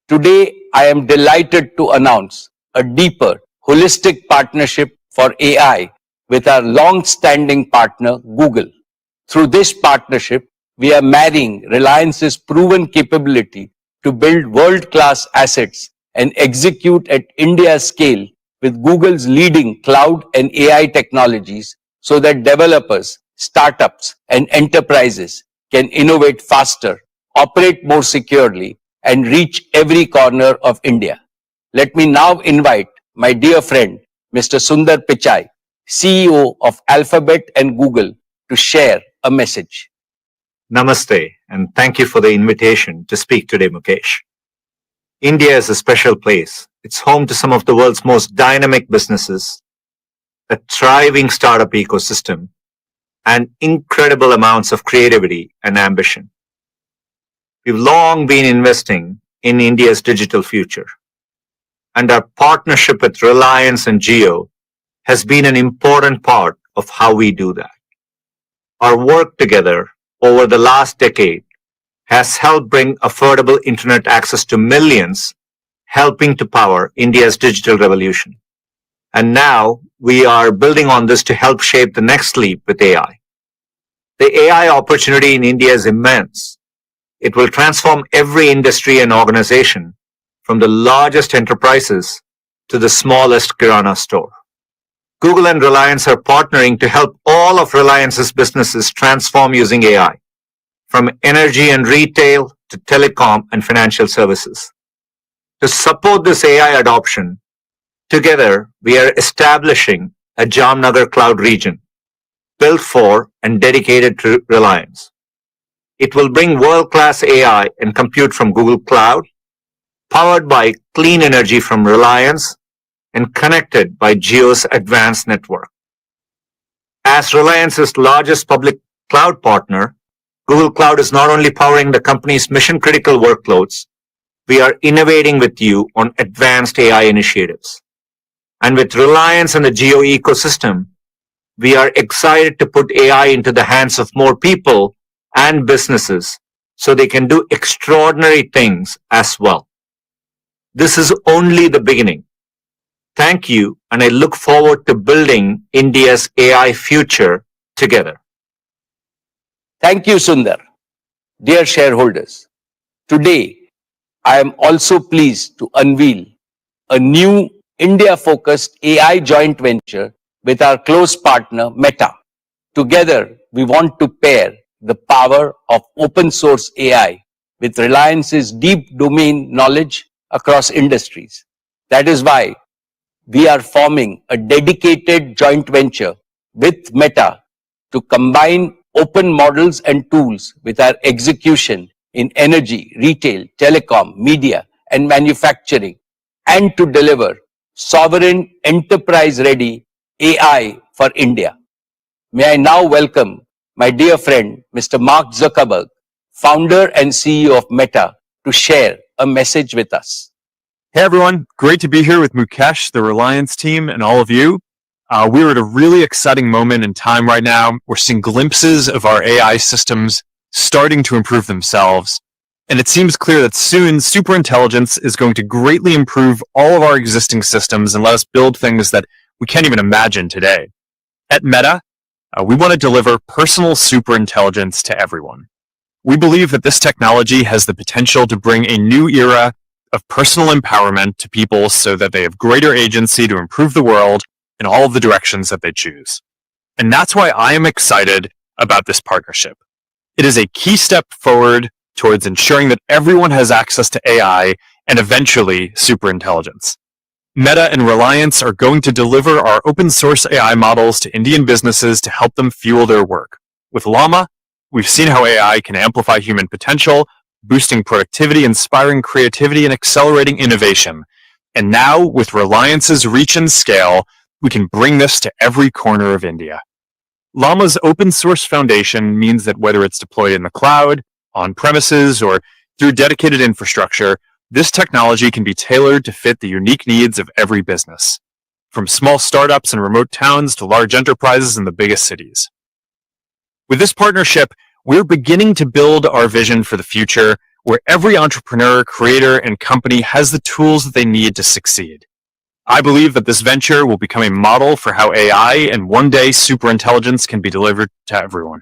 today I am delighted to announce a deeper, holistic partnership for AI with our long-standing partner, Google. Through this partnership, we are marrying Reliance's proven capability to build world-class assets and execute at India's scale with Google's leading cloud and AI technologies so that developers, startups, and enterprises can innovate faster, operate more securely, and reach every corner of India. Let me now invite my dear friend, Mr. Sundar Pichai, CEO of Alphabet and Google, to share a message. Namaste, and thank you for the invitation to speak today, Mukesh. India is a special place. It's home to some of the world's most dynamic businesses, a thriving startup ecosystem, and incredible amounts of creativity and ambition. We've long been investing in India's digital future. and our partnership with Reliance and Jio has been an important part of how we do that. Our work together over the last decade has helped bring affordable internet access to millions, helping to power India's digital revolution. And now we are building on this to help shape the next leap with AI. The AI opportunity in India is immense. It will transform every industry and organization, from the largest enterprises to the smallest kirana store. Google and Reliance are partnering to help all of Reliance's businesses transform using AI, from energy and retail to telecom and financial services. To support this AI adoption, together we are establishing a Jamnagar cloud region built for and dedicated to Reliance. It will bring world-class AI and compute from Google Cloud, powered by clean energy from Reliance, and connected by Jio's advanced network. As Reliance's largest public cloud partner, Google Cloud is not only powering the company's mission-critical workloads, we are innovating with you on advanced AI initiatives. And with Reliance and the Jio ecosystem, we are excited to put AI into the hands of more people and businesses so they can do extraordinary things as well. This is only the beginning. Thank you, and I look forward to building India's AI future together. Thank you, Sundar. Dear shareholders, today I am also pleased to unveil a new India-focused AI joint venture with our close partner Meta. Together, we want to pair the power of open source AI with Reliance's deep domain knowledge across industries. That is why we are forming a dedicated joint venture with Meta to combine open models and tools with our execution in energy, retail, telecom, media, and manufacturing, and to deliver sovereign enterprise-ready AI for India. May I now welcome my dear friend, Mr. Mark Zuckerberg, founder and CEO of Meta, to share a message with us. Hey everyone, great to be here with Mukesh, the Reliance team, and all of you. We're at a really exciting moment in time right now. We're seeing glimpses of our AI systems starting to improve themselves. And it seems clear that soon superintelligence is going to greatly improve all of our existing systems and let us build things that we can't even imagine today. At Meta, we want to deliver personal superintelligence to everyone. We believe that this technology has the potential to bring a new era of personal empowerment to people so that they have greater agency to improve the world in all of the directions that they choose. And that's why I am excited about this partnership. It is a key step forward towards ensuring that everyone has access to AI and eventually superintelligence. Meta and Reliance are going to deliver our open source AI models to Indian businesses to help them fuel their work. With Llama, we've seen how AI can amplify human potential, boosting productivity, inspiring creativity, and accelerating innovation. And now, with Reliance's reach and scale, we can bring this to every corner of India. Llama's open source foundation means that whether it's deployed in the cloud, on premises, or through dedicated infrastructure, this technology can be tailored to fit the unique needs of every business, from small startups in remote towns to large enterprises in the biggest cities. With this partnership, we're beginning to build our vision for the future where every entrepreneur, creator, and company has the tools that they need to succeed. I believe that this venture will become a model for how AI and one day superintelligence can be delivered to everyone.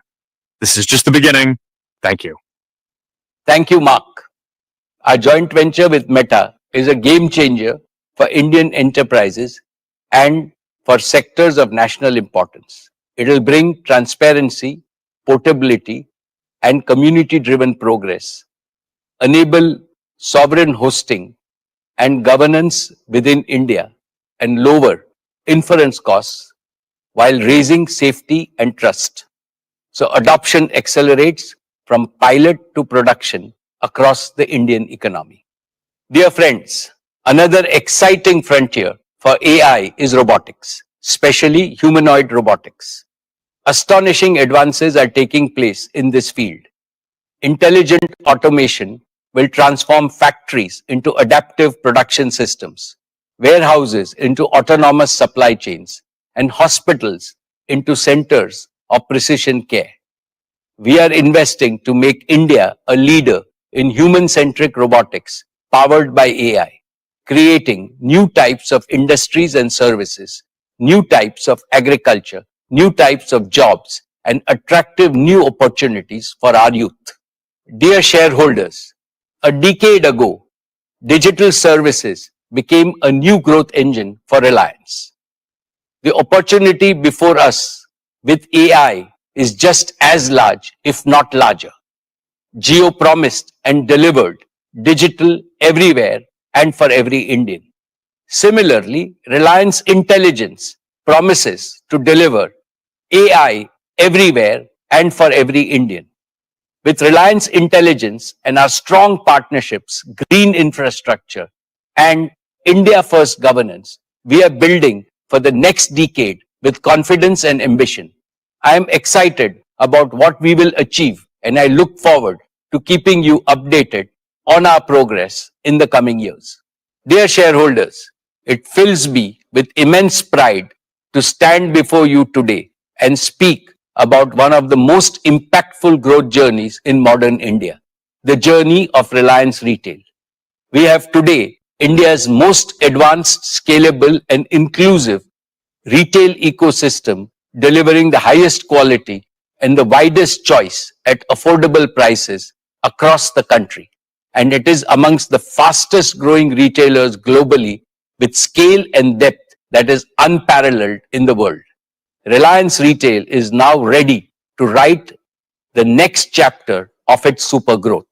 This is just the beginning. Thank you. Thank you, Mark. Our joint venture with Meta is a game changer for Indian enterprises and for sectors of national importance. It will bring transparency, portability, and community-driven progress, enable sovereign hosting and governance within India, and lower inference costs while raising safety and trust. So adoption accelerates from pilot to production across the Indian economy. Dear friends, another exciting frontier for AI is robotics, especially humanoid robotics. Astonishing advances are taking place in this field. Intelligent automation will transform factories into adaptive production systems. warehouses into autonomous supply chains, and hospitals into centers of precision care. We are investing to make India a leader in human-centric robotics powered by AI, creating new types of industries and services, new types of agriculture, new types of jobs, and attractive new opportunities for our youth. Dear shareholders, a decade ago, digital services became a new growth engine for Reliance. The opportunity before us with AI is just as large, if not larger. Jio promised and delivered digital everywhere and for every Indian. Similarly, Reliance Intelligence promises to deliver AI everywhere and for every Indian. With Reliance Intelligence and our strong partnerships, green infrastructure, and India First governance, we are building for the next decade with confidence and ambition. I am excited about what we will achieve, and I look forward to keeping you updated on our progress in the coming years. Dear shareholders, it fills me with immense pride to stand before you today and speak about one of the most impactful growth journeys in modern India, the journey of Reliance Retail. We have today India's most advanced, scalable, and inclusive retail ecosystem, delivering the highest quality and the widest choice at affordable prices across the country. And it is amongst the fastest growing retailers globally with scale and depth that is unparalleled in the world. Reliance Retail is now ready to write the next chapter of its super growth.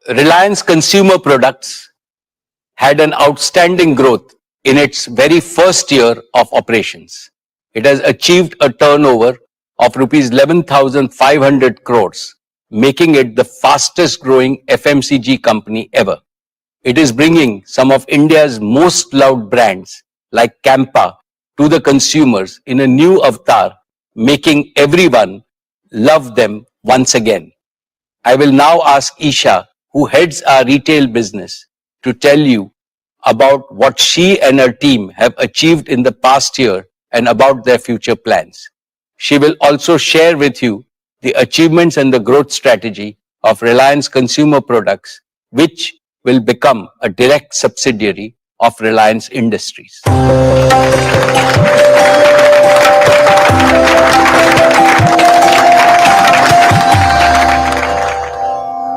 Reliance Consumer Products had an outstanding growth in its very first year of operations. It has achieved a turnover of rupees 11,500 crores, making it the fastest growing FMCG company ever. It is bringing some of India's most loved brands like Campa to the consumers in a new avatar, making everyone love them once again. I will now ask Isha, who heads our retail business, to tell you about what she and her team have achieved in the past year and about their future plans. She will also share with you the achievements and the growth strategy of Reliance Consumer Products, which will become a direct subsidiary of Reliance Industries.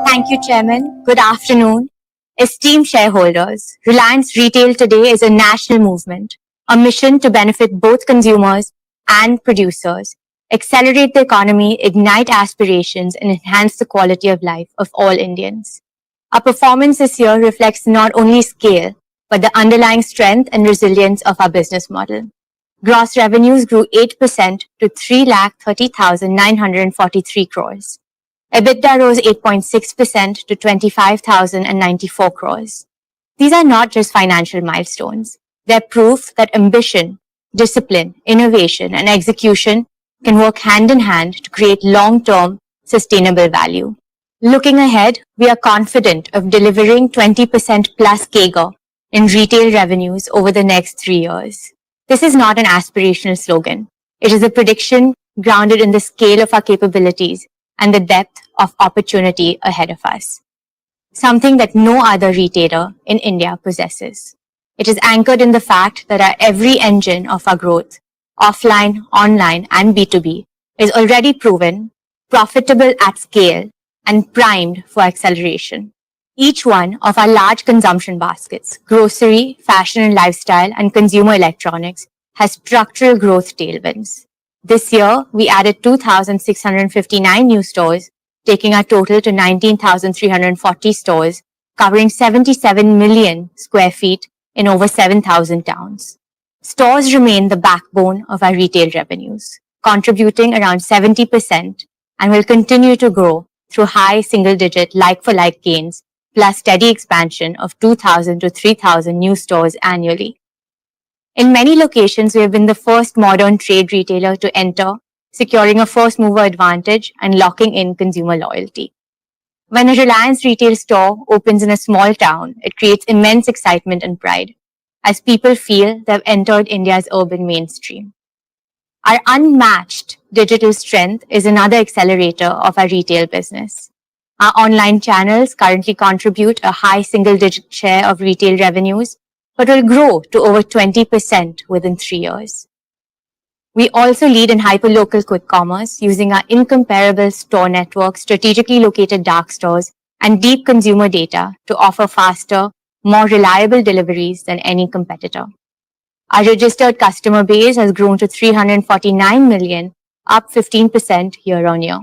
Thank you, Chairman. Good afternoon. Esteemed shareholders, Reliance Retail today is a national movement, a mission to benefit both consumers and producers, accelerate the economy, ignite aspirations, and enhance the quality of life of all Indians. Our performance this year reflects not only scale, but the underlying strength and resilience of our business model. Gross revenues grew 8% to 3,30,943 crores. EBITDA rose 8.6% to 25,094 crores. These are not just financial milestones. They're proof that ambition, discipline, innovation, and execution can work hand in hand to create long-term sustainable value. Looking ahead, we are confident of delivering 20% plus CAGR in retail revenues over the next 3 years. This is not an aspirational slogan. It is a prediction grounded in the scale of our capabilities and the depth of opportunity ahead of us. Something that no other retailer in India possesses. It is anchored in the fact that our every engine of our growth, offline, online, and B2B, is already proven, profitable at scale, and primed for acceleration. Each one of our large consumption baskets, grocery, fashion and lifestyle, and consumer electronics, has structural growth tailwinds. This year, we added 2,659 new stores, taking our total to 19,340 stores, covering 77 million square feet in over 7,000 towns. Stores remain the backbone of our retail revenues, contributing around 70% and will continue to grow through high single-digit like-for-like gains, plus steady expansion of 2,000 to 3,000 new stores annually. In many locations, we have been the first modern trade retailer to enter, securing a first-mover advantage and locking in consumer loyalty. When a Reliance retail store opens in a small town, it creates immense excitement and pride. as people feel they've entered India's urban mainstream. Our unmatched digital strength is another accelerator of our retail business. Our online channels currently contribute a high single-digit share of retail revenues, but will grow to over 20% within 3 years. We also lead in hyperlocal quick commerce using our incomparable store network, strategically located dark stores, and deep consumer data to offer faster, more reliable deliveries than any competitor. Our registered customer base has grown to 349 million, up 15% year-on-year.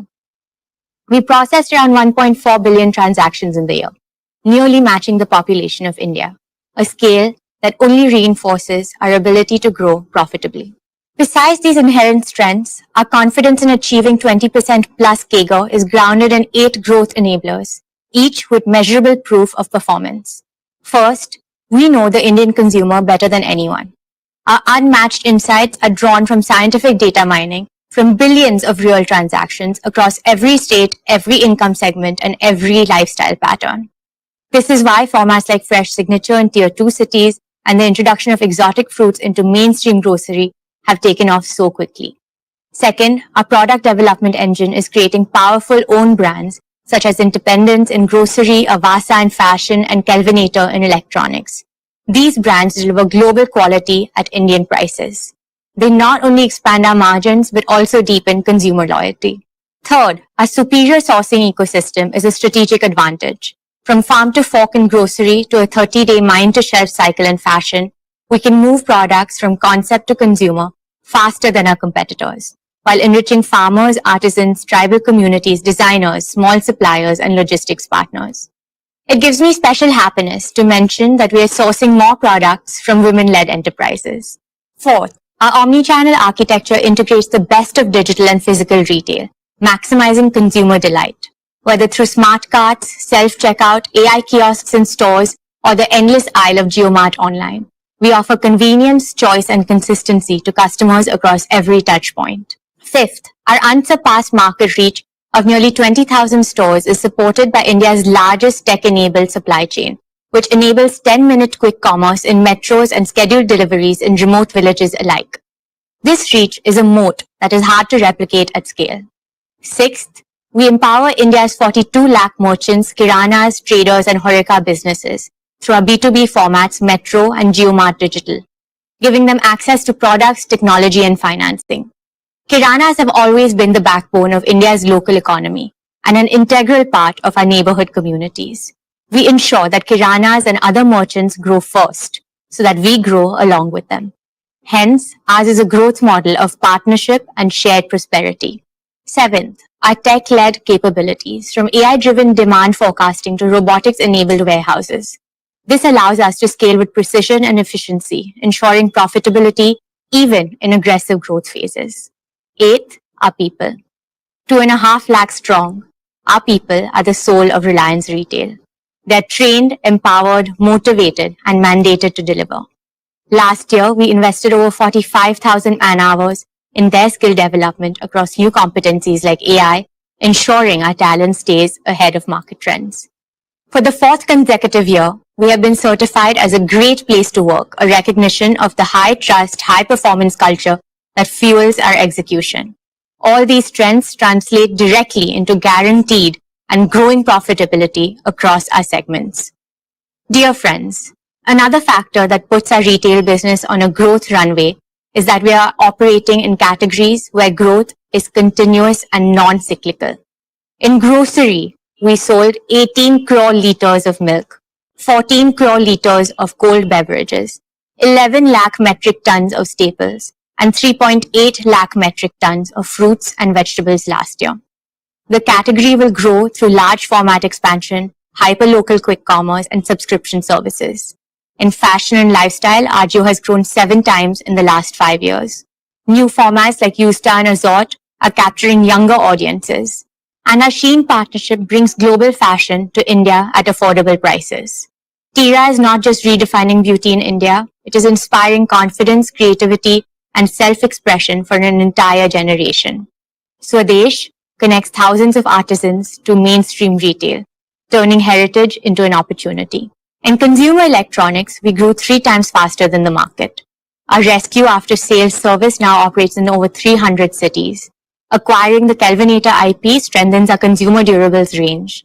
We processed around 1.4 billion transactions in the year, nearly matching the population of India, a scale that only reinforces our ability to grow profitably. Besides these inherent strengths, our confidence in achieving 20% plus CAGR is grounded in 8 growth enablers, each with measurable proof of performance. First, we know the Indian consumer better than anyone. Our unmatched insights are drawn from scientific data mining, from billions of real transactions across every state, every income segment, and every lifestyle pattern. This is why formats like Fresh Signature in Tier 2 cities and the introduction of exotic fruits into mainstream grocery have taken off so quickly. Second, our product development engine is creating powerful own brands such as Independence in grocery, Avasa in fashion, and Kelvinator in electronics. These brands deliver global quality at Indian prices. They not only expand our margins, but also deepen consumer loyalty. Third, our superior sourcing ecosystem is a strategic advantage. From farm to fork in grocery to a 30-day mine-to-shelf cycle in fashion, we can move products from concept to consumer faster than our competitors, while enriching farmers, artisans, tribal communities, designers, small suppliers, and logistics partners. It gives me special happiness to mention that we are sourcing more products from women-led enterprises. Fourth, our omnichannel architecture integrates the best of digital and physical retail, maximizing consumer delight. Whether through smart carts, self-checkout, AI kiosks in stores, or the endless aisle of JioMart online, we offer convenience, choice, and consistency to customers across every touchpoint. Fifth, our unsurpassed market reach of nearly 20,000 stores is supported by India's largest tech-enabled supply chain, which enables 10-minute quick commerce in metros and scheduled deliveries in remote villages alike. This reach is a moat that is hard to replicate at scale. Sixth, we empower India's 42 lakh merchants, kiranas, traders, and horeca businesses through our B2B formats Metro and JioMart Digital, giving them access to products, technology, and financing. Kiranas have always been the backbone of India's local economy and an integral part of our neighborhood communities. We ensure that Kiranas and other merchants grow first so that we grow along with them. Hence, ours is a growth model of partnership and shared prosperity. Seventh, our tech-led capabilities, from AI-driven demand forecasting to robotics-enabled warehouses. This allows us to scale with precision and efficiency, ensuring profitability even in aggressive growth phases. Eighth, our people. 2.5 lakh strong, our people are the soul of Reliance Retail. They're trained, empowered, motivated, and mandated to deliver. Last year, we invested over 45,000 man-hours in their skill development across new competencies like AI, ensuring our talent stays ahead of market trends. For the 4th consecutive year, we have been certified as a great place to work, a recognition of the high-trust, high-performance culture that fuels our execution. All these strengths translate directly into guaranteed and growing profitability across our segments. Dear friends, another factor that puts our retail business on a growth runway is that we are operating in categories where growth is continuous and non-cyclical. In grocery, we sold 18 crore liters of milk, 14 crore liters of cold beverages, 11 lakh metric tons of staples, and 3.8 lakh metric tons of fruits and vegetables last year. The category will grow through large format expansion, hyperlocal quick commerce, and subscription services. In fashion and lifestyle, Ajio has grown 7 times in the last 5 years. New formats like Yousta and Azort are capturing younger audiences. And our Shein partnership brings global fashion to India at affordable prices. Tira is not just redefining beauty in India, it is inspiring confidence, creativity, and self-expression for an entire generation. Swadesh connects thousands of artisans to mainstream retail, turning heritage into an opportunity. In consumer electronics, we grew 3 times faster than the market. Our rescue after sales service now operates in over 300 cities. Acquiring the Kelvinator IP strengthens our consumer durables range.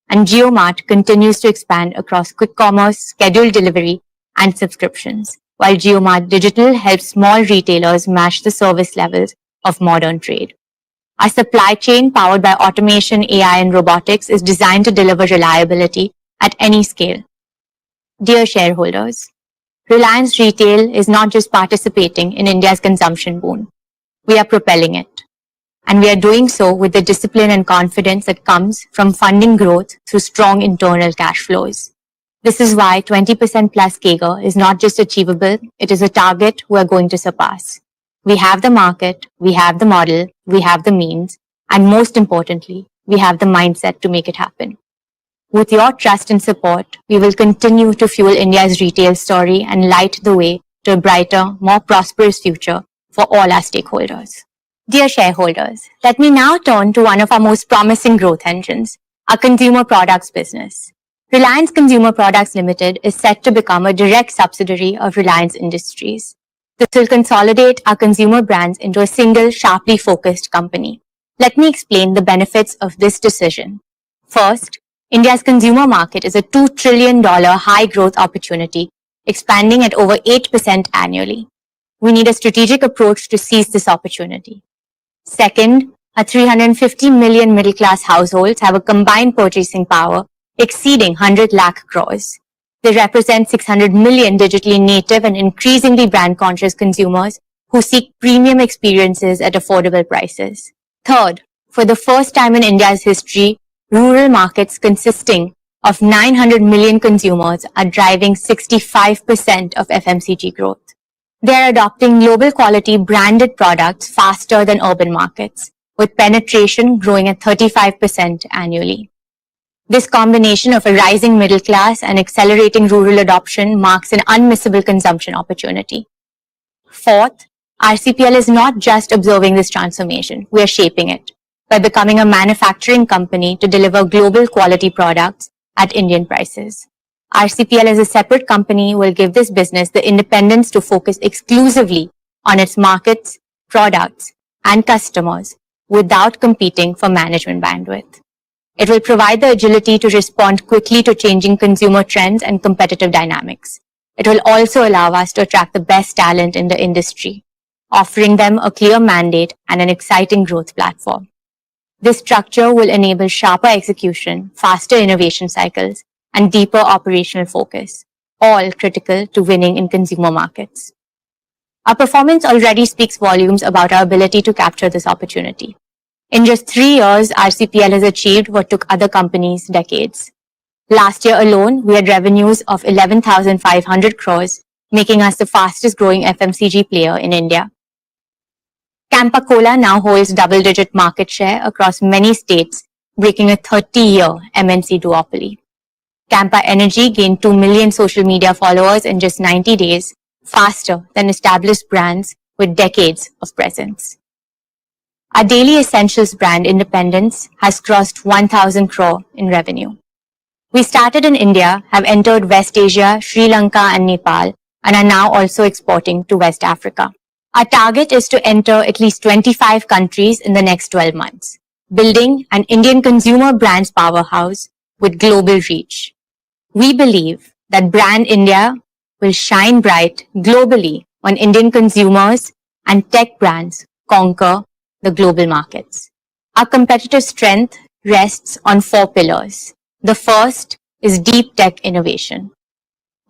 And JioMart continues to expand across quick commerce, scheduled delivery, and subscriptions, while JioMart Digital helps small retailers match the service levels of modern trade. Our supply chain, powered by automation, AI, and robotics, is designed to deliver reliability at any scale. Dear shareholders, Reliance Retail is not just participating in India's consumption boom. We are propelling it. And we are doing so with the discipline and confidence that comes from funding growth through strong internal cash flows. This is why 20% plus CAGR is not just achievable, it is a target we are going to surpass. We have the market, we have the model, we have the means, and most importantly, we have the mindset to make it happen. With your trust and support, we will continue to fuel India's retail story and light the way to a brighter, more prosperous future for all our stakeholders. Dear shareholders, let me now turn to one of our most promising growth engines, our consumer products business. Reliance Consumer Products Limited is set to become a direct subsidiary of Reliance Industries. This will consolidate our consumer brands into a single, sharply focused company. Let me explain the benefits of this decision. First, India's consumer market is a $2 trillion high-growth opportunity, expanding at over 8% annually. We need a strategic approach to seize this opportunity. Second, our 350 million middle-class households have a combined purchasing power exceeding 100 lakh crores. They represent 600 million digitally native and increasingly brand-conscious consumers who seek premium experiences at affordable prices. Third, for the first time in India's history, rural markets consisting of 900 million consumers are driving 65% of FMCG growth. They are adopting global quality branded products faster than urban markets, with penetration growing at 35% annually. This combination of a rising middle class and accelerating rural adoption marks an unmissable consumption opportunity. Fourth, RCPL is not just observing this transformation, we are shaping it by becoming a manufacturing company to deliver global quality products at Indian prices. RCPL as a separate company will give this business the independence to focus exclusively on its markets, products, and customers without competing for management bandwidth. It will provide the agility to respond quickly to changing consumer trends and competitive dynamics. It will also allow us to attract the best talent in the industry, offering them a clear mandate and an exciting growth platform. This structure will enable sharper execution, faster innovation cycles, and deeper operational focus, all critical to winning in consumer markets. Our performance already speaks volumes about our ability to capture this opportunity. In just 3 years, RCPL has achieved what took other companies decades. Last year alone, we had revenues of 11,500 crores, making us the fastest growing FMCG player in India. Campa Cola now holds double-digit market share across many states, breaking a 30-year MNC duopoly. Campa Energy gained 2 million social media followers in just 90 days, faster than established brands with decades of presence. Our daily essentials brand Independence has crossed 1,000 crore in revenue. We started in India, have entered West Asia, Sri Lanka and Nepal, and are now also exporting to West Africa. Our target is to enter at least 25 countries in the next 12 months, building an Indian consumer brands powerhouse with global reach. We believe that Brand India will shine bright globally when Indian consumers and tech brands conquer the global markets. Our competitive strength rests on 4 pillars. The first is deep tech innovation.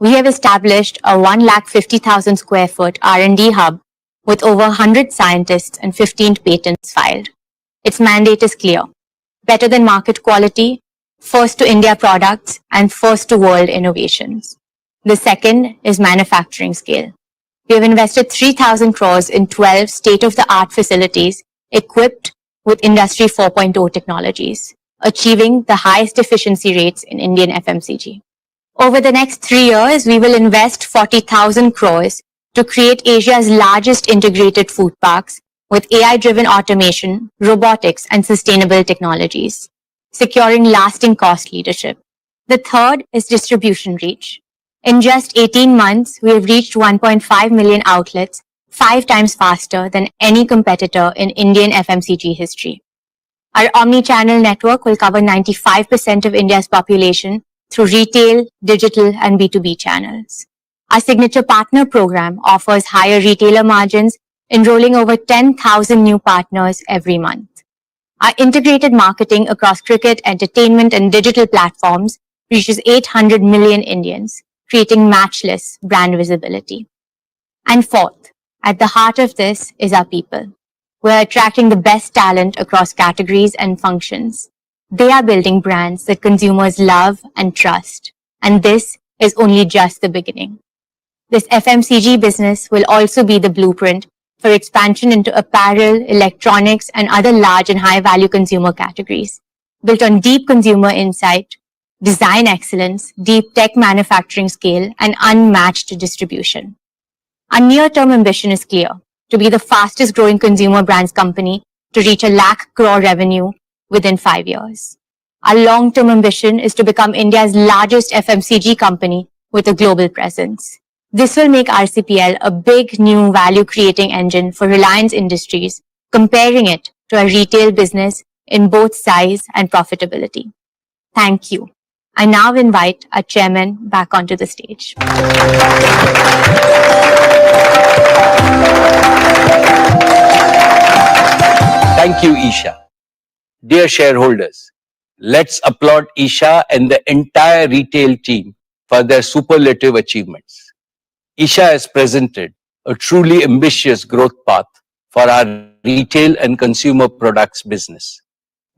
We have established a 150,000 square foot R&D hub with over 100 scientists and 15 patents filed. Its mandate is clear: better than market quality, first to India products, and first to world innovations. The second is manufacturing scale. We have invested 3,000 crores in 12 state-of-the-art facilities equipped with Industry 4.0 technologies, achieving the highest efficiency rates in Indian FMCG. Over the next 3 years, we will invest 40,000 crores to create Asia's largest integrated food parks with AI-driven automation, robotics, and sustainable technologies, securing lasting cost leadership. The third is distribution reach. In just 18 months, we have reached 1.5 million outlets, 5 times faster than any competitor in Indian FMCG history. Our omni-channel network will cover 95% of India's population through retail, digital, and B2B channels. Our signature partner program offers higher retailer margins, enrolling over 10,000 new partners every month. Our integrated marketing across cricket, entertainment, and digital platforms reaches 800 million Indians, creating matchless brand visibility. And fourth, at the heart of this is our people. We're attracting the best talent across categories and functions. They are building brands that consumers love and trust. And this is only just the beginning. This FMCG business will also be the blueprint for expansion into apparel, electronics, and other large and high-value consumer categories, built on deep consumer insight, design excellence, deep tech manufacturing scale, and unmatched distribution. Our near-term ambition is clear: to be the fastest growing consumer brands company to reach 1 lakh crore revenue within 5 years. Our long-term ambition is to become India's largest FMCG company with a global presence. This will make RCPL a big new value-creating engine for Reliance Industries, comparing it to a retail business in both size and profitability. Thank you. I now invite our chairman back onto the stage. Thank you, Isha. Dear shareholders, let's applaud Isha and the entire retail team for their superlative achievements. Isha has presented a truly ambitious growth path for our retail and consumer products business.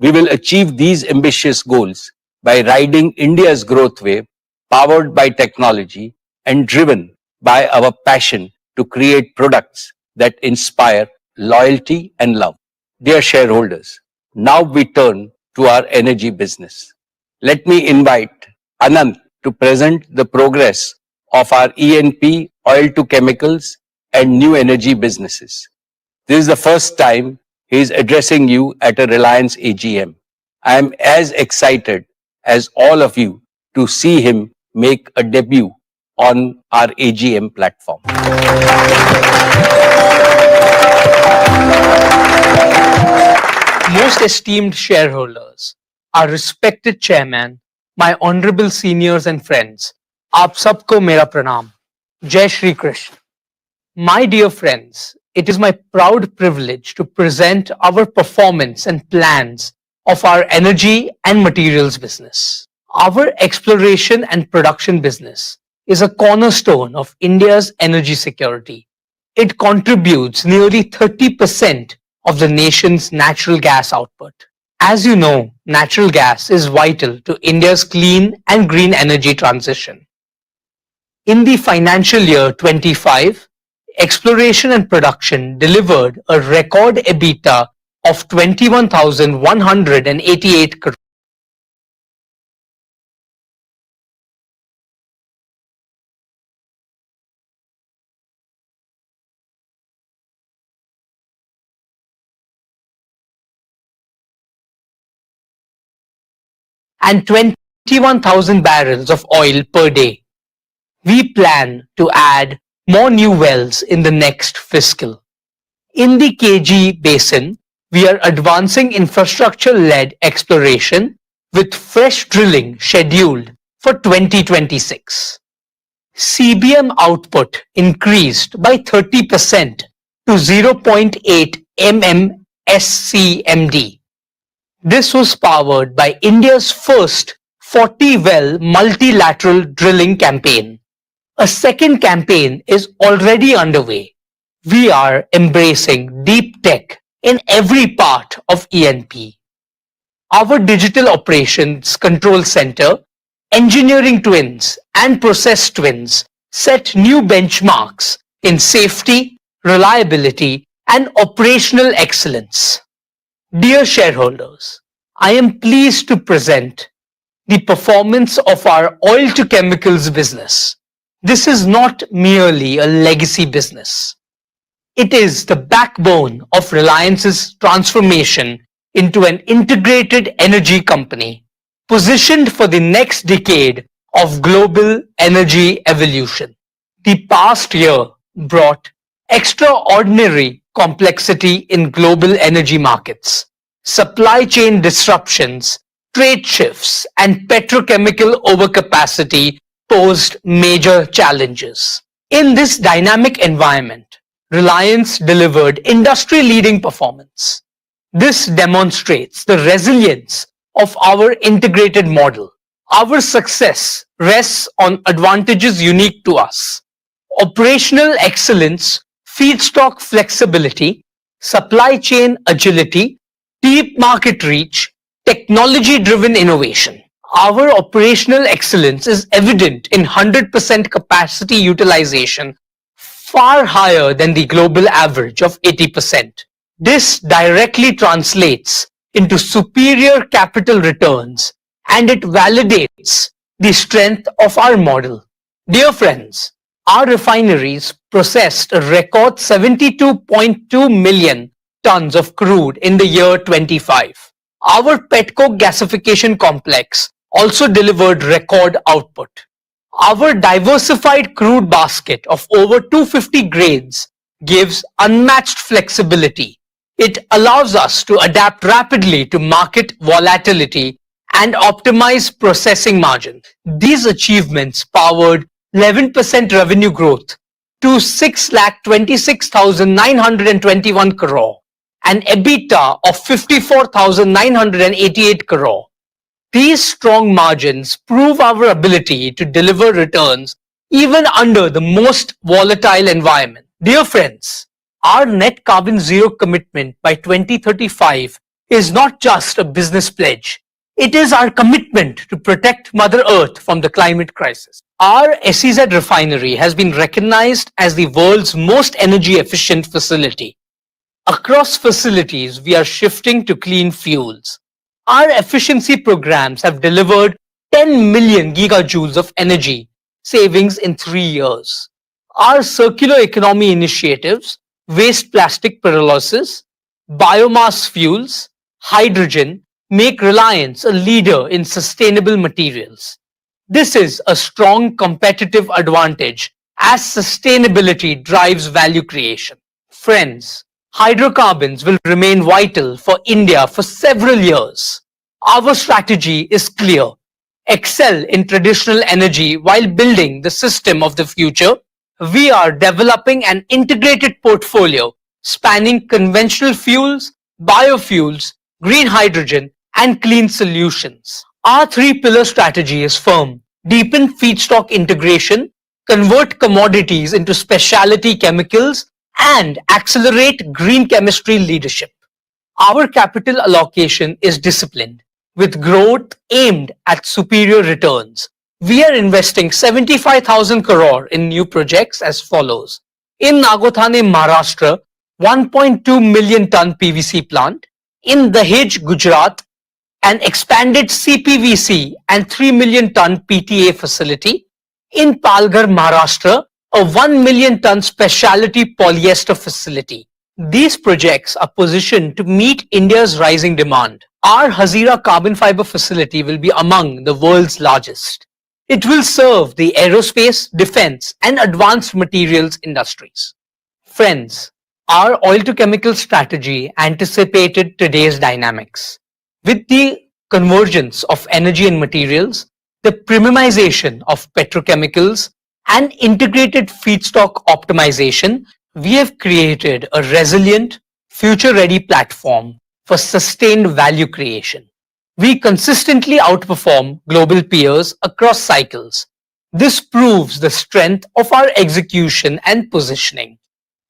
We will achieve these ambitious goals by riding India's growth wave, powered by technology and driven by our passion to create products that inspire loyalty and love. Dear shareholders, now we turn to our energy business. Let me invite Anand to present the progress of our E&P, oil to chemicals, and new energy businesses. This is the first time he is addressing you at a Reliance AGM. I am as excited as all of you to see him make a debut on our AGM platform. Most esteemed shareholders, our respected chairman, my honorable seniors and friends, आप सबको मेरा प्रणाम. Jai Shri Krishna. My dear friends, it is my proud privilege to present our performance and plans of our energy and materials business. Our exploration and production business is a cornerstone of India's energy security. It contributes nearly 30% of the nation's natural gas output. As you know, natural gas is vital to India's clean and green energy transition. In the financial year 25, exploration and production delivered a record EBITDA of 21,188 crore. And 21,000 barrels of oil per day. We plan to add more new wells in the next fiscal. In the KG Basin, we are advancing infrastructure-led exploration with fresh drilling scheduled for 2026. CBM output increased by 30% to 0.8 MMSCMD. This was powered by India's first 40-well multilateral drilling campaign. A second campaign is already underway. We are embracing deep tech in every part of E&P. Our digital operations control center, engineering twins, and process twins set new benchmarks in safety, reliability, and operational excellence. Dear shareholders, I am pleased to present the performance of our oil to chemicals business. This is not merely a legacy business. It is the backbone of Reliance's transformation into an integrated energy company, positioned for the next decade of global energy evolution. The past year brought extraordinary complexity in global energy markets. Supply chain disruptions, trade shifts, and petrochemical overcapacity posed major challenges. In this dynamic environment, Reliance delivered industry-leading performance. This demonstrates the resilience of our integrated model. Our success rests on advantages unique to us: operational excellence, feedstock flexibility, supply chain agility, deep market reach, technology-driven innovation. Our operational excellence is evident in 100% capacity utilization, far higher than the global average of 80%. This directly translates into superior capital returns, and it validates the strength of our model. Dear friends, our refineries processed a record 72.2 million tons of crude in the year 25. Our petcoke gasification complex also delivered record output. Our diversified crude basket of over 250 grades gives unmatched flexibility. It allows us to adapt rapidly to market volatility and optimize processing margin. These achievements powered 11% revenue growth to 6,26,921 crore and EBITDA of 54,988 crore. These strong margins prove our ability to deliver returns even under the most volatile environment. Dear friends, our net carbon zero commitment by 2035 is not just a business pledge. It is our commitment to protect Mother Earth from the climate crisis. Our SEZ refinery has been recognized as the world's most energy efficient facility. Across facilities, we are shifting to clean fuels. Our efficiency programs have delivered 10 million gigajoules of energy savings in 3 years. Our circular economy initiatives, waste plastic pyrolysis, biomass fuels, hydrogen, make Reliance a leader in sustainable materials. This is a strong competitive advantage as sustainability drives value creation. Friends, hydrocarbons will remain vital for India for several years. Our strategy is clear: excel in traditional energy while building the system of the future. We are developing an integrated portfolio spanning conventional fuels, biofuels, green hydrogen, and clean solutions. Our three-pillar strategy is firm: deepen feedstock integration, convert commodities into specialty chemicals, and accelerate green chemistry leadership. Our capital allocation is disciplined, with growth aimed at superior returns. We are investing 75,000 crore in new projects as follows. In Nagothane, Maharashtra, 1.2 million ton PVC plant. In Dahej, Gujarat, an expanded CPVC and 3 million ton PTA facility. In Palghar, Maharashtra, a 1 million ton specialty polyester facility. These projects are positioned to meet India's rising demand. Our Hazira carbon fiber facility will be among the world's largest. It will serve the aerospace, defense, and advanced materials industries. Friends, our oil to chemical strategy anticipated today's dynamics. With the convergence of energy and materials, the premiumization of petrochemicals, and integrated feedstock optimization, we have created a resilient, future-ready platform for sustained value creation. We consistently outperform global peers across cycles. This proves the strength of our execution and positioning.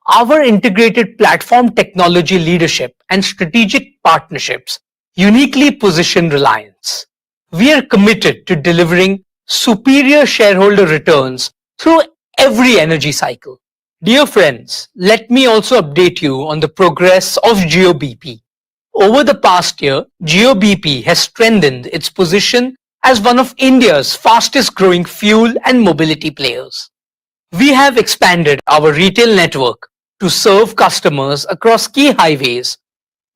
Our integrated platform technology leadership and strategic partnerships uniquely position Reliance. We are committed to delivering superior shareholder returns through every energy cycle. Dear friends, let me also update you on the progress of GeoBP. Over the past year, GeoBP has strengthened its position as one of India's fastest growing fuel and mobility players. We have expanded our retail network to serve customers across key highways,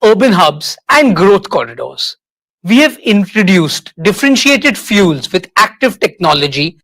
urban hubs, and growth corridors. We have introduced differentiated fuels with active technology,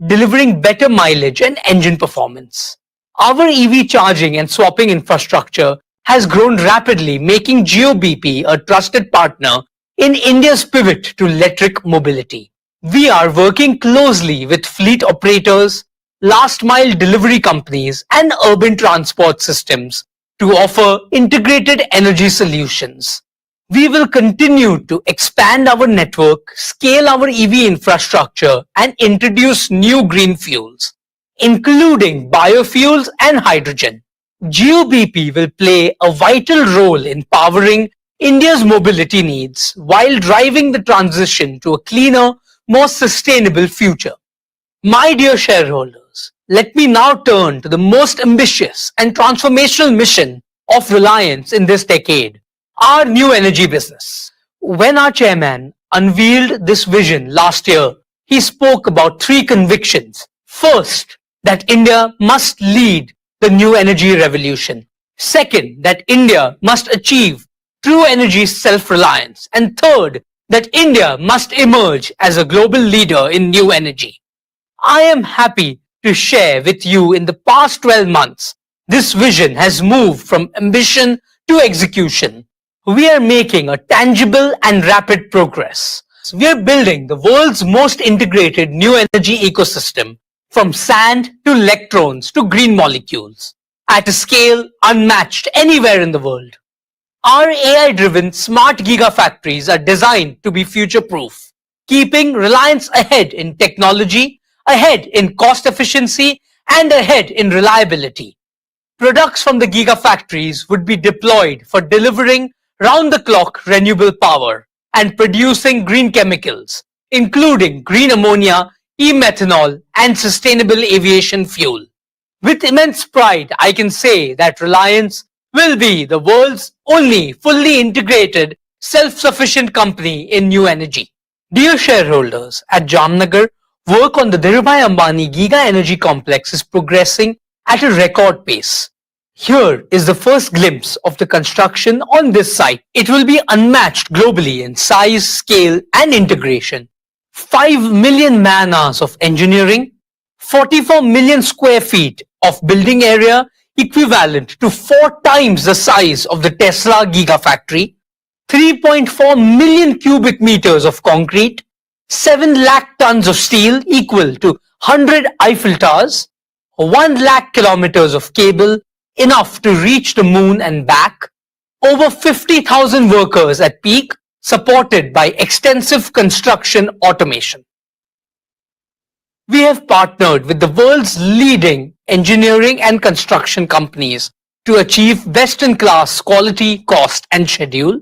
delivering better mileage and engine performance. Our EV charging and swapping infrastructure has grown rapidly, making GeoBP a trusted partner in India's pivot to electric mobility. We are working closely with fleet operators, last mile delivery companies, and urban transport systems to offer integrated energy solutions. We will continue to expand our network, scale our EV infrastructure, and introduce new green fuels, including biofuels and hydrogen. GeoBP will play a vital role in powering India's mobility needs while driving the transition to a cleaner, more sustainable future. My dear shareholders, let me now turn to the most ambitious and transformational mission of Reliance in this decade, our new energy business. When our chairman unveiled this vision last year, he spoke about three convictions. First, that India must lead the new energy revolution. Second, that India must achieve true energy self-reliance. And third, that India must emerge as a global leader in new energy. I am happy to share with you in the past 12 months, this vision has moved from ambition to execution. We are making a tangible and rapid progress. We are building the world's most integrated new energy ecosystem, from sand to electrons to green molecules, at a scale unmatched anywhere in the world. Our AI-driven smart gigafactories are designed to be future-proof, keeping Reliance ahead in technology, ahead in cost efficiency, and ahead in reliability. Products from the gigafactories would be deployed for delivering round-the-clock renewable power and producing green chemicals, including green ammonia, e-methanol, and sustainable aviation fuel. With immense pride, I can say that Reliance will be the world's only fully integrated, self-sufficient company in new energy. Dear shareholders, at Jamnagar, work on the Dhirubhai Ambani Giga Energy Complex is progressing at a record pace. Here is the first glimpse of the construction on this site. It will be unmatched globally in size, scale, and integration. 5 million man-hours of engineering, 44 million square feet of building area equivalent to 4 times the size of the Tesla Gigafactory, 3.4 million cubic meters of concrete, 7 lakh tons of steel equal to 100 Eiffel Towers, 1 lakh kilometers of cable, enough to reach the moon and back, over 50,000 workers at peak, supported by extensive construction automation. We have partnered with the world's leading engineering and construction companies to achieve best-in-class quality, cost, and schedule.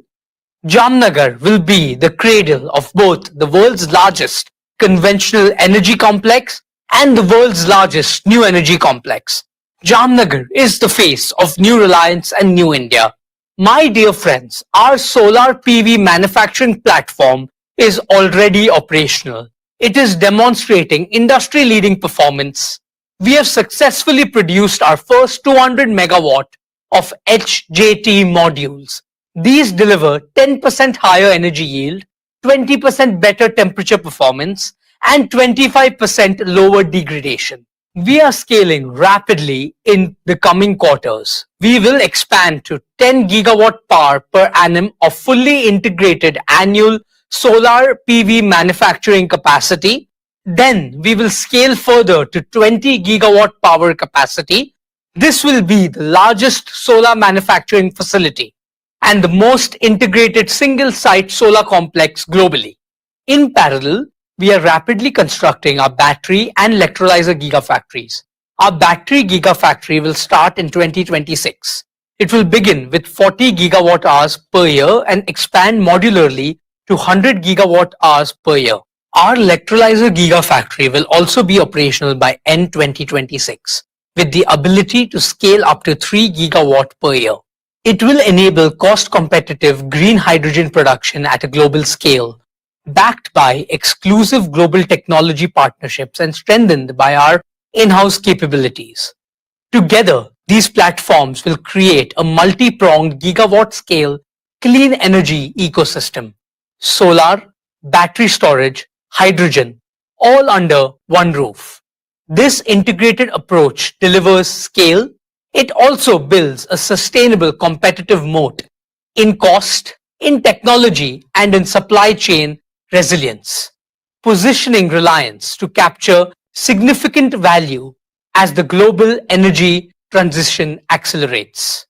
Jamnagar will be the cradle of both the world's largest conventional energy complex and the world's largest new energy complex. Jamnagar is the face of New Reliance and New India. My dear friends, our solar PV manufacturing platform is already operational. It is demonstrating industry-leading performance. We have successfully produced our first 200 megawatt of HJT modules. These deliver 10% higher energy yield, 20% better temperature performance, and 25% lower degradation. We are scaling rapidly in the coming quarters. We will expand to 10 gigawatt power per annum of fully integrated annual solar PV manufacturing capacity. Then we will scale further to 20 gigawatt power capacity. This will be the largest solar manufacturing facility and the most integrated single-site solar complex globally. In parallel, we are rapidly constructing our battery and electrolyzer gigafactories. Our battery gigafactory will start in 2026. It will begin with 40 gigawatt hours per year and expand modularly to 100 gigawatt hours per year. Our electrolyzer gigafactory will also be operational by end 2026, with the ability to scale up to 3 gigawatt per year. It will enable cost-competitive green hydrogen production at a global scale, backed by exclusive global technology partnerships and strengthened by our in-house capabilities. Together, these platforms will create a multi-pronged gigawatt-scale clean energy ecosystem. solar, battery storage, hydrogen, all under one roof. This integrated approach delivers scale. It also builds a sustainable competitive moat in cost, in technology, and in supply chain resilience, positioning Reliance to capture significant value as the global energy transition accelerates.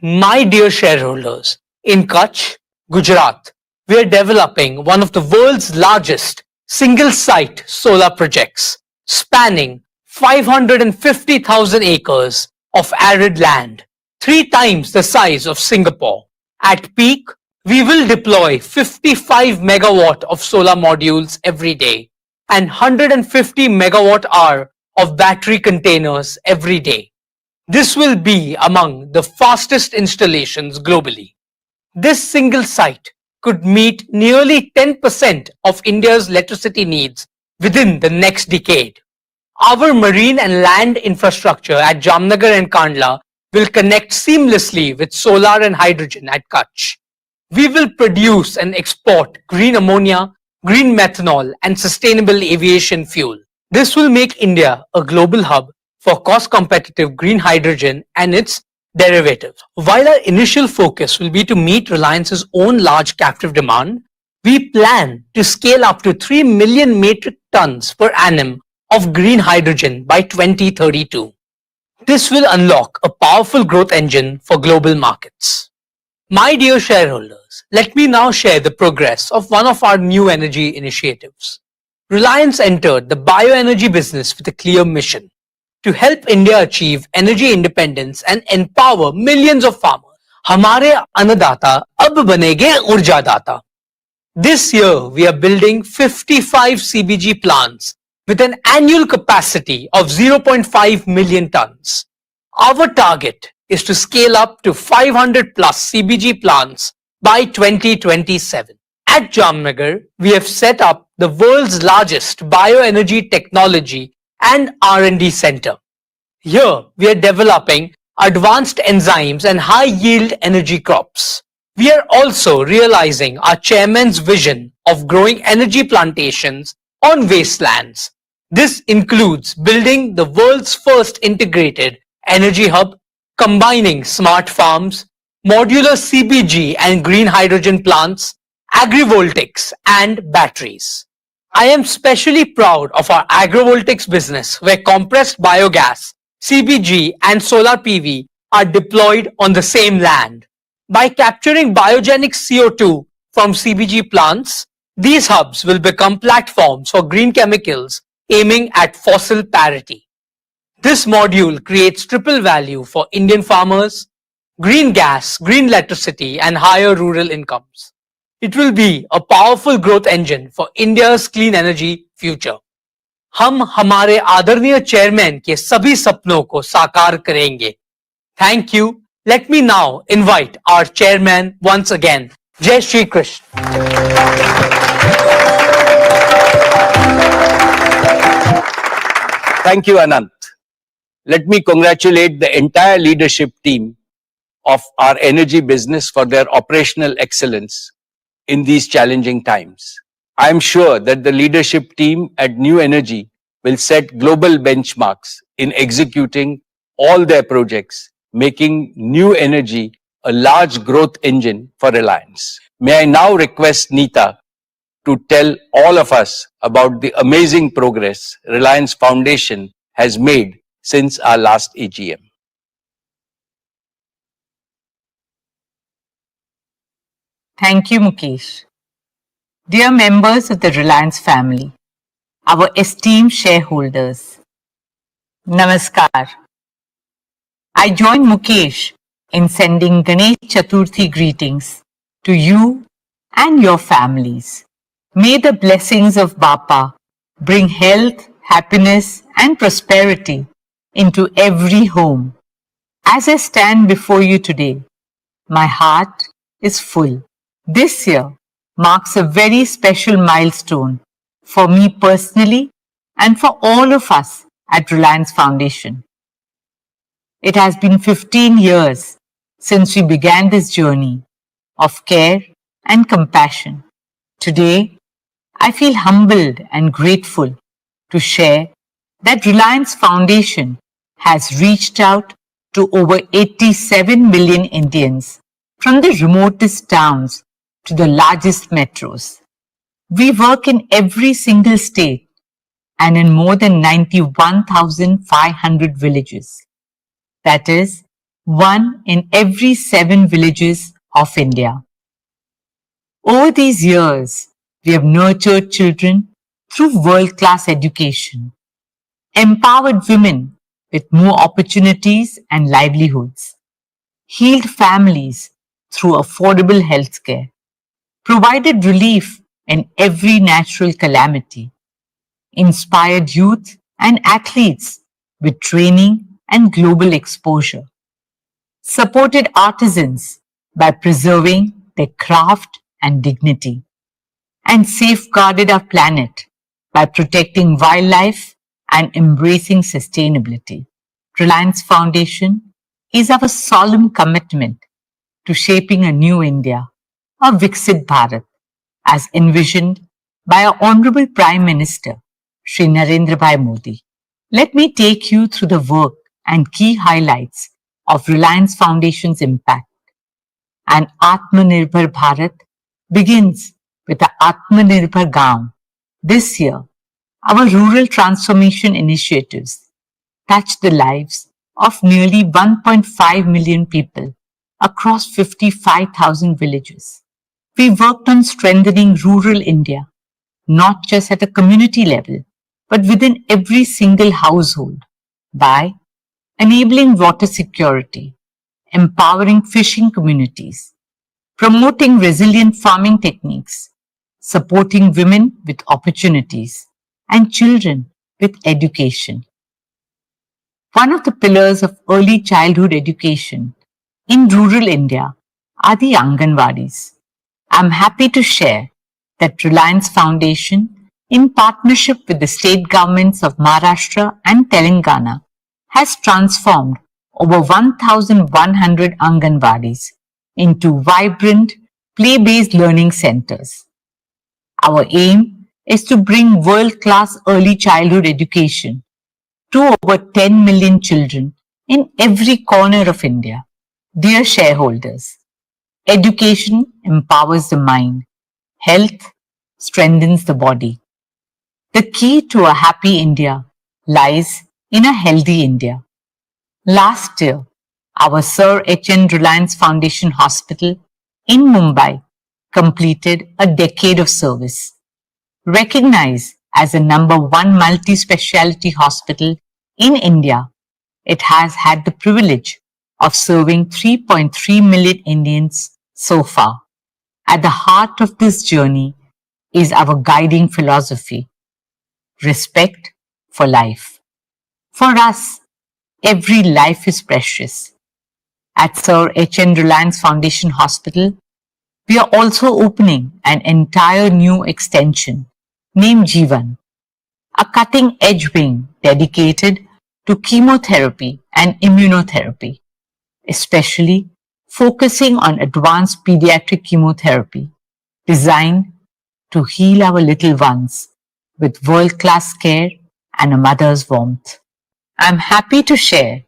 My dear shareholders, in Kutch, Gujarat, we are developing one of the world's largest single-site solar projects, spanning 550,000 acres of arid land, 3 times the size of Singapore. At peak, we will deploy 55 megawatt of solar modules every day and 150 megawatt hour of battery containers every day. This will be among the fastest installations globally. This single site could meet nearly 10% of India's electricity needs within the next decade. Our marine and land infrastructure at Jamnagar and Kandla will connect seamlessly with solar and hydrogen at Kutch. We will produce and export green ammonia, green methanol, and sustainable aviation fuel. This will make India a global hub for cost-competitive green hydrogen and its derivatives. While our initial focus will be to meet Reliance's own large captive demand, we plan to scale up to 3 million metric tons per annum of green hydrogen by 2032. This will unlock a powerful growth engine for global markets. My dear shareholders, let me now share the progress of one of our new energy initiatives. Reliance entered the bioenergy business with a clear mission: to help India achieve energy independence and empower millions of farmers. हमारे अन्नदाता अब बनेंगे ऊर्जादाता. This year, we are building 55 CBG plants with an annual capacity of 0.5 million tons. Our target is to scale up to 500 plus CBG plants by 2027. At Jamnagar, we have set up the world's largest bioenergy technology and R&D center. Here, we are developing advanced enzymes and high-yield energy crops. We are also realizing our chairman's vision of growing energy plantations on wastelands. This includes building the world's first integrated energy hub, combining smart farms, modular CBG and green hydrogen plants, agrivoltaics, and batteries. I am especially proud of our agrovoltaics business, where compressed biogas, CBG, and solar PV are deployed on the same land. By capturing biogenic CO2 from CBG plants, these hubs will become platforms for green chemicals aiming at fossil parity. This module creates triple value for Indian farmers: green gas, green electricity, and higher rural incomes. It will be a powerful growth engine for India's clean energy future. हम हमारे आदरणीय chairman के सभी सपनों को साकार करेंगे. Thank you. Let me now invite our chairman once again. Jai Shri Krishna. Thank you, Anant. Let me congratulate the entire leadership team of our energy business for their operational excellence in these challenging times. I am sure that the leadership team at New Energy will set global benchmarks in executing all their projects, making New Energy a large growth engine for Reliance. May I now request Neeta to tell all of us about the amazing progress Reliance Foundation has made since our last AGM. Thank you, Mukesh. Dear members of the Reliance family, our esteemed shareholders, Namaskar. I join Mukesh in sending Ganesh Chaturthi greetings to you and your families. May the blessings of Bapa bring health, happiness, and prosperity into every home. As I stand before you today, my heart is full. This year marks a very special milestone for me personally and for all of us at Reliance Foundation. It has been 15 years since we began this journey of care and compassion Today, I feel humbled and grateful to share that Reliance Foundation has reached out to over 87 million Indians from the remotest towns to the largest metros. We work in every single state and in more than 91,500 villages. That is, 1 in every 7 villages of India. Over these years, we have nurtured children through world-class education, empowered women with more opportunities and livelihoods, healed families through affordable healthcare, provided relief in every natural calamity, inspired youth and athletes with training and global exposure, supported artisans by preserving their craft and dignity, and safeguarded our planet by protecting wildlife and embracing sustainability. Reliance Foundation is our solemn commitment to shaping a new India, a Viksit Bharat, as envisioned by our Honorable Prime Minister, Shri Narendra Bhai Modi. Let me take you through the work and key highlights of Reliance Foundation's impact. An Atmanirbhar Bharat begins with the Atmanirbhar Gaon. This year, our rural transformation initiatives touch the lives of nearly 1.5 million people across 55,000 villages. We worked on strengthening rural India, not just at a community level, but within every single household by enabling water security, empowering fishing communities, promoting resilient farming techniques, supporting women with opportunities, and children with education. One of the pillars of early childhood education in rural India are the Anganwadis. I'm happy to share that Reliance Foundation, in partnership with the state governments of Maharashtra and Telangana, has transformed over 1,100 Anganwadis into vibrant, play-based learning centers. Our aim is to bring world-class early childhood education to over 10 million children in every corner of India. Dear shareholders, education empowers the mind, health strengthens the body. The key to a happy India lies in a healthy India. Last year, our Sir H.N. Reliance Foundation Hospital in Mumbai completed a decade of service. Recognized as the #1 multi-speciality hospital in India, it has had the privilege of serving 3.3 million Indians so far. At the heart of this journey is our guiding philosophy: respect for life. For us, every life is precious. At Sir H.N. Reliance Foundation Hospital, we are also opening an entire new extension named Jeevan, a cutting-edge wing dedicated to chemotherapy and immunotherapy, especially focusing on advanced pediatric chemotherapy designed to heal our little ones with world-class care and a mother's warmth. I'm happy to share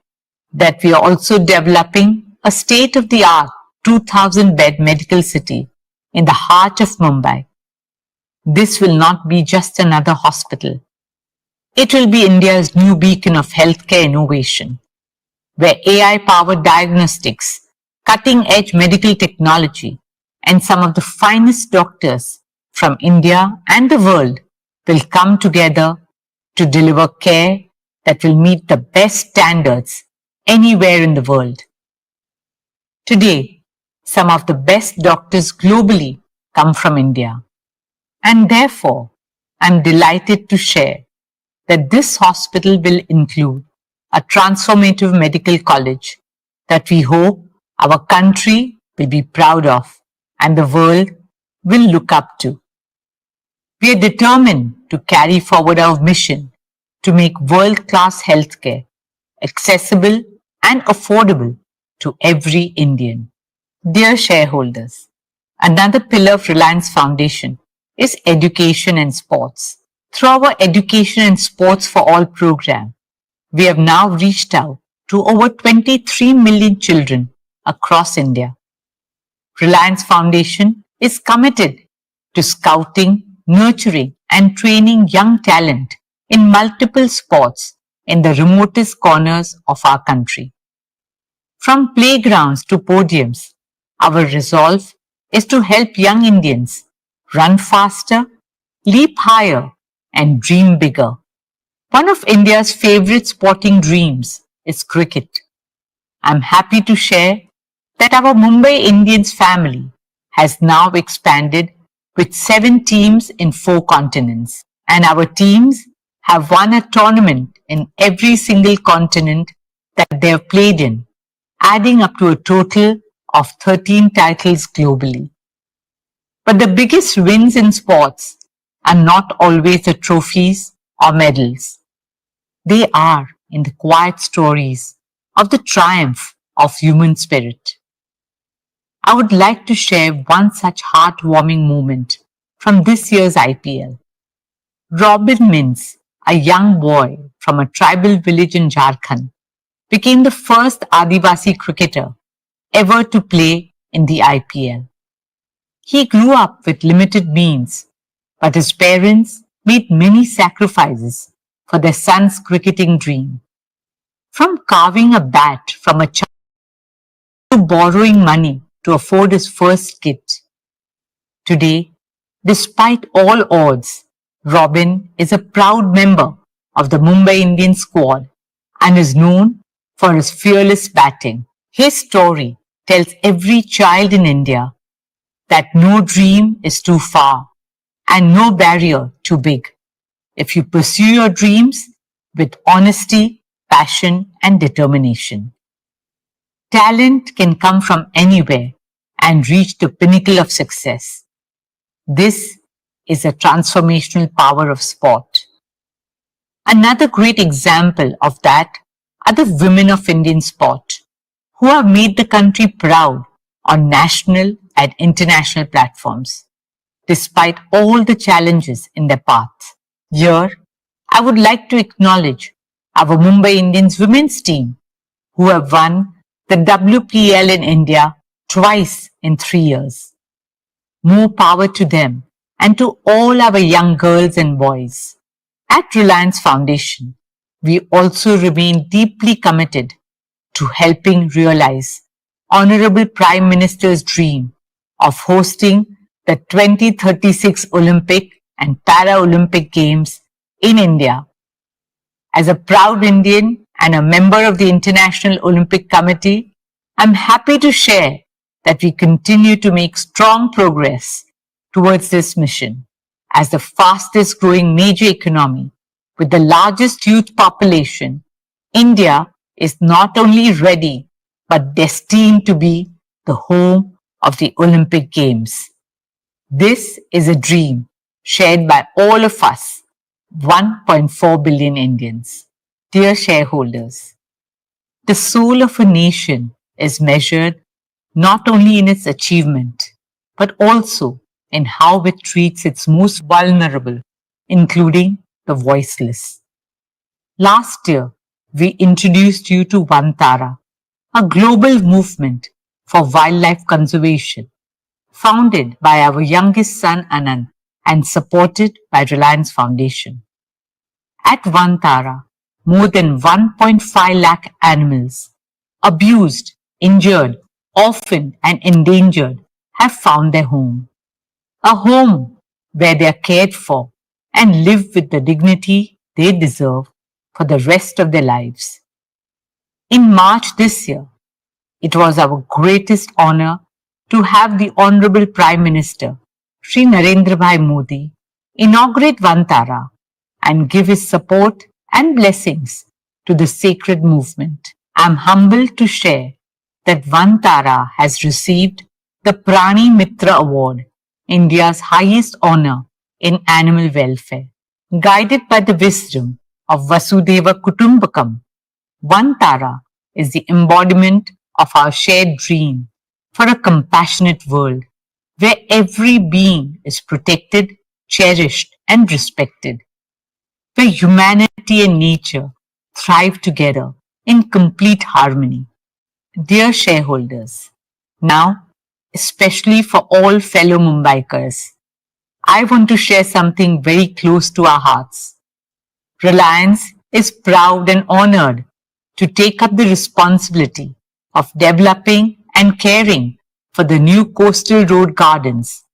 that we are also developing a state-of-the-art 2,000-bed medical city in the heart of Mumbai. This will not be just another hospital. It will be India's new beacon of healthcare innovation, where AI-powered diagnostics, cutting-edge medical technology, and some of the finest doctors from India and the world will come together to deliver care that will meet the best standards anywhere in the world. Today, some of the best doctors globally come from India, and therefore, I'm delighted to share that this hospital will include a transformative medical college that we hope our country will be proud of and the world will look up to. We are determined to carry forward our mission to make world-class healthcare accessible and affordable to every Indian. Dear shareholders, another pillar of Reliance Foundation is education and sports. Through our Education and Sports for All program, we have now reached out to over 23 million children across India. Reliance Foundation is committed to scouting, nurturing, and training young talent in multiple sports in the remotest corners of our country. From playgrounds to podiums, our resolve is to help young Indians run faster, leap higher, and dream bigger. One of India's favorite sporting dreams is cricket. I'm happy to share that our Mumbai Indians family has now expanded with 7 teams in 4 continents, and our teams have won a tournament in every single continent that they have played in, adding up to a total of 13 titles globally. But the biggest wins in sports are not always the trophies or medals. They are in the quiet stories of the triumph of human spirit. I would like to share one such heartwarming moment from this year's IPL. Robin Mintz, a young boy from a tribal village in Jharkhand, became the first Adivasi cricketer ever to play in the IPL. He grew up with limited means, but his parents made many sacrifices for their son's cricketing dream. From carving a bat from a child to borrowing money to afford his first kit. Today, despite all odds, Robin is a proud member of the Mumbai Indians squad and is known for his fearless batting. His story tells every child in India that no dream is too far and no barrier too big. If you pursue your dreams with honesty, passion, and determination. Talent can come from anywhere and reach the pinnacle of success. This is a transformational power of sport. Another great example of that are the women of Indian sport who have made the country proud on national and international platforms, despite all the challenges in their path. Here, I would like to acknowledge our Mumbai Indians women's team who have won the WPL in India twice in 3 years. More power to them and to all our young girls and boys. At Reliance Foundation, we also remain deeply committed to helping realize Honorable Prime Minister's dream of hosting the 2036 Olympic and Paralympic Games in India. As a proud Indian and a member of the International Olympic Committee, I'm happy to share that we continue to make strong progress towards this mission. As the fastest growing major economy with the largest youth population, India is not only ready but destined to be the home of the Olympic Games. This is a dream shared by all of us, 1.4 billion Indians. Dear shareholders, the soul of a nation is measured not only in its achievement, but also in how it treats its most vulnerable, including the voiceless. Last year, we introduced you to Vantara, a global movement for wildlife conservation, founded by our youngest son Anand and supported by Reliance Foundation. At Vantara, more than 1.5 lakh animals, abused, injured, orphaned and endangered, have found their home. A home where they are cared for and live with the dignity they deserve for the rest of their lives. In March this year, it was our greatest honor to have the Honorable Prime Minister, Shri Narendra Bhai Modi, inaugurate Vantara and give his support and blessings to the sacred movement. I am humbled to share that Vantara has received the Prani Mitra Award, India's highest honor in animal welfare. Guided by the wisdom of Vasudhaiva Kutumbakam, Vantara is the embodiment of our shared dream for a compassionate world where every being is protected cherished and respected, where humanity and nature thrive together in complete harmony. Dear shareholders, now, especially for all fellow Mumbaikars, I want to share something very close to our hearts. Reliance is proud and honored to take up the responsibility of developing and caring for the new coastal road gardens,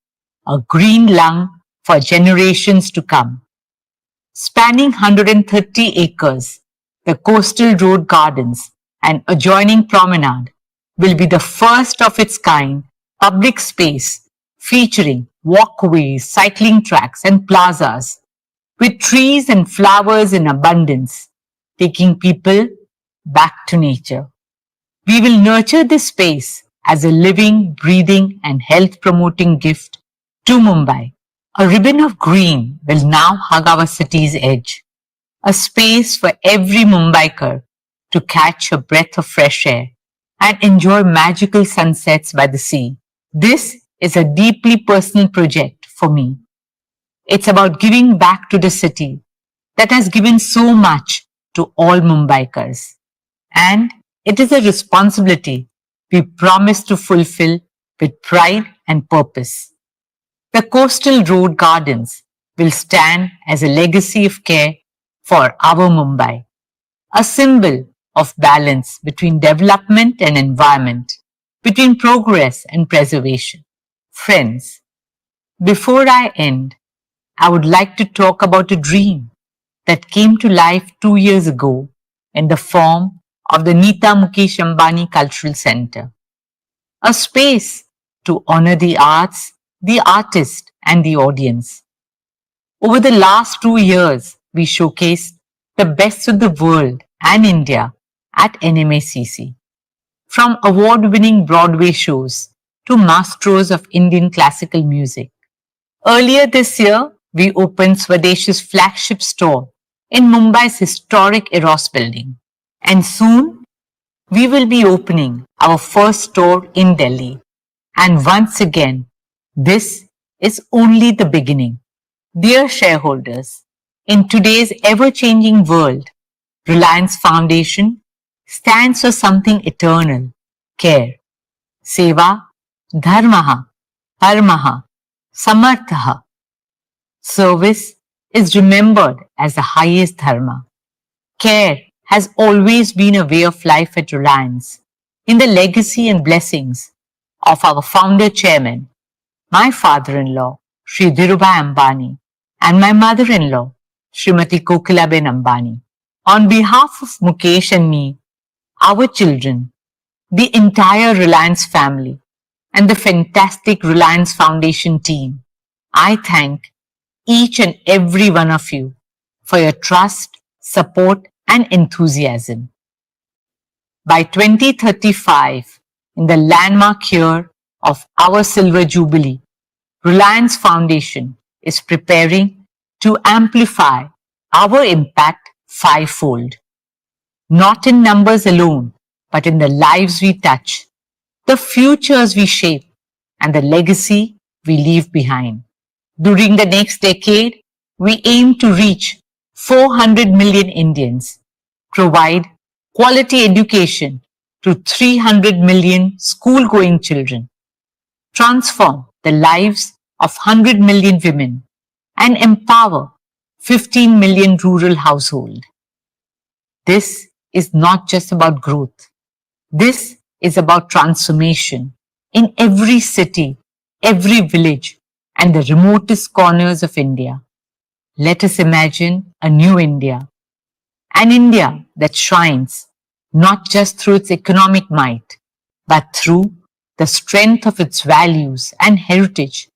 a green lung for generations to come. Spanning 130 acres, the coastal road gardens and adjoining promenade will be the first of its kind public space featuring walkways, cycling tracks and plazas with trees and flowers in abundance, taking people back to nature. We will nurture this space as a living, breathing and health-promoting gift to Mumbai. A ribbon of green will now hug our city's edge, a space for every Mumbaikar to catch a breath of fresh air and enjoy magical sunsets by the sea. This is a deeply personal project for me. It's about giving back to the city that has given so much to all Mumbaikars. And it is a responsibility we promise to fulfill with pride and purpose. The coastal road gardens will stand as a legacy of care for our Mumbai, a symbol of balance between development and environment, between progress and preservation. Friends, before I end, I would like to talk about a dream that came to life 2 years ago in the form of the Neeta Mukesh Ambani Cultural Center, a space to honor the arts, the artist and the audience. Over the last 2 years, we showcased the best of the world and India at NMACC. From award-winning Broadway shows to masters of Indian classical music. Earlier this year, we opened Swadesh's flagship store in Mumbai's historic Eros building. And soon, we will be opening our first store in Delhi. And once again, this is only the beginning. Dear shareholders, in today's ever-changing world, Reliance Foundation stands for something eternal, care. Seva, dharmaha, parmaha, samarthaha. Service is remembered as the highest dharma. Care has always been a way of life at Reliance, in the legacy and blessings of our founder chairman, my father-in-law, Shri Dhirubhai Ambani, and my mother-in-law, Srimati Kokilaben Ambani. On behalf of Mukesh and me, our children, the entire Reliance family, and the fantastic Reliance Foundation team, I thank each and every one of you for your trust, support, and enthusiasm. By 2035, in the landmark year of our Silver Jubilee, Reliance Foundation is preparing to amplify our impact fivefold. Not in numbers alone, but in the lives we touch, the futures we shape, and the legacy we leave behind. During the next decade, we aim to reach 400 million Indians, provide quality education to 300 million school-going children, transform the lives of 100 million women, and empower 15 million rural households. This is not just about growth. This is about transformation in every city, every village, and the remotest corners of India. Let us imagine a new India, an India that shines not just through its economic might, but through the strength of its values and heritage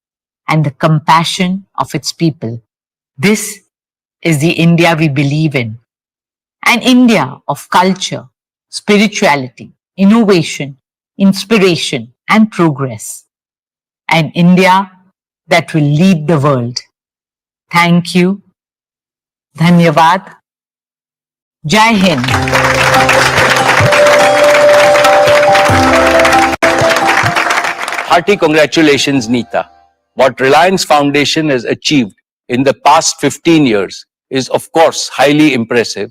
and the compassion of its people. This is the India we believe in, an India of culture, spirituality, innovation, inspiration, and progress. An India that will lead the world. Thank you. Dhanyavad. Jai Hind. Hearty congratulations, Neeta. What Reliance Foundation has achieved in the past 15 years is of course highly impressive,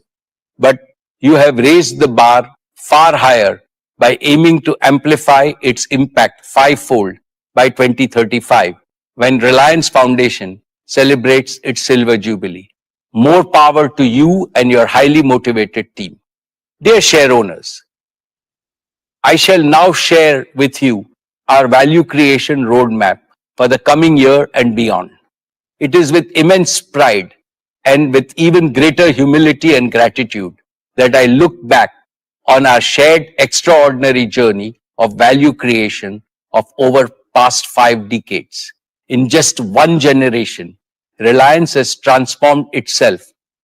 but you have raised the bar far higher by aiming to amplify its impact fivefold by 2035, when Reliance Foundation celebrates its silver jubilee. More power to you and your highly motivated team. Dear share owners, I shall now share with you our value creation roadmap for the coming year and beyond. It is with immense pride and with even greater humility and gratitude that I look back on our shared extraordinary journey of value creation of over past 5 decades. In just one generation, Reliance has transformed itself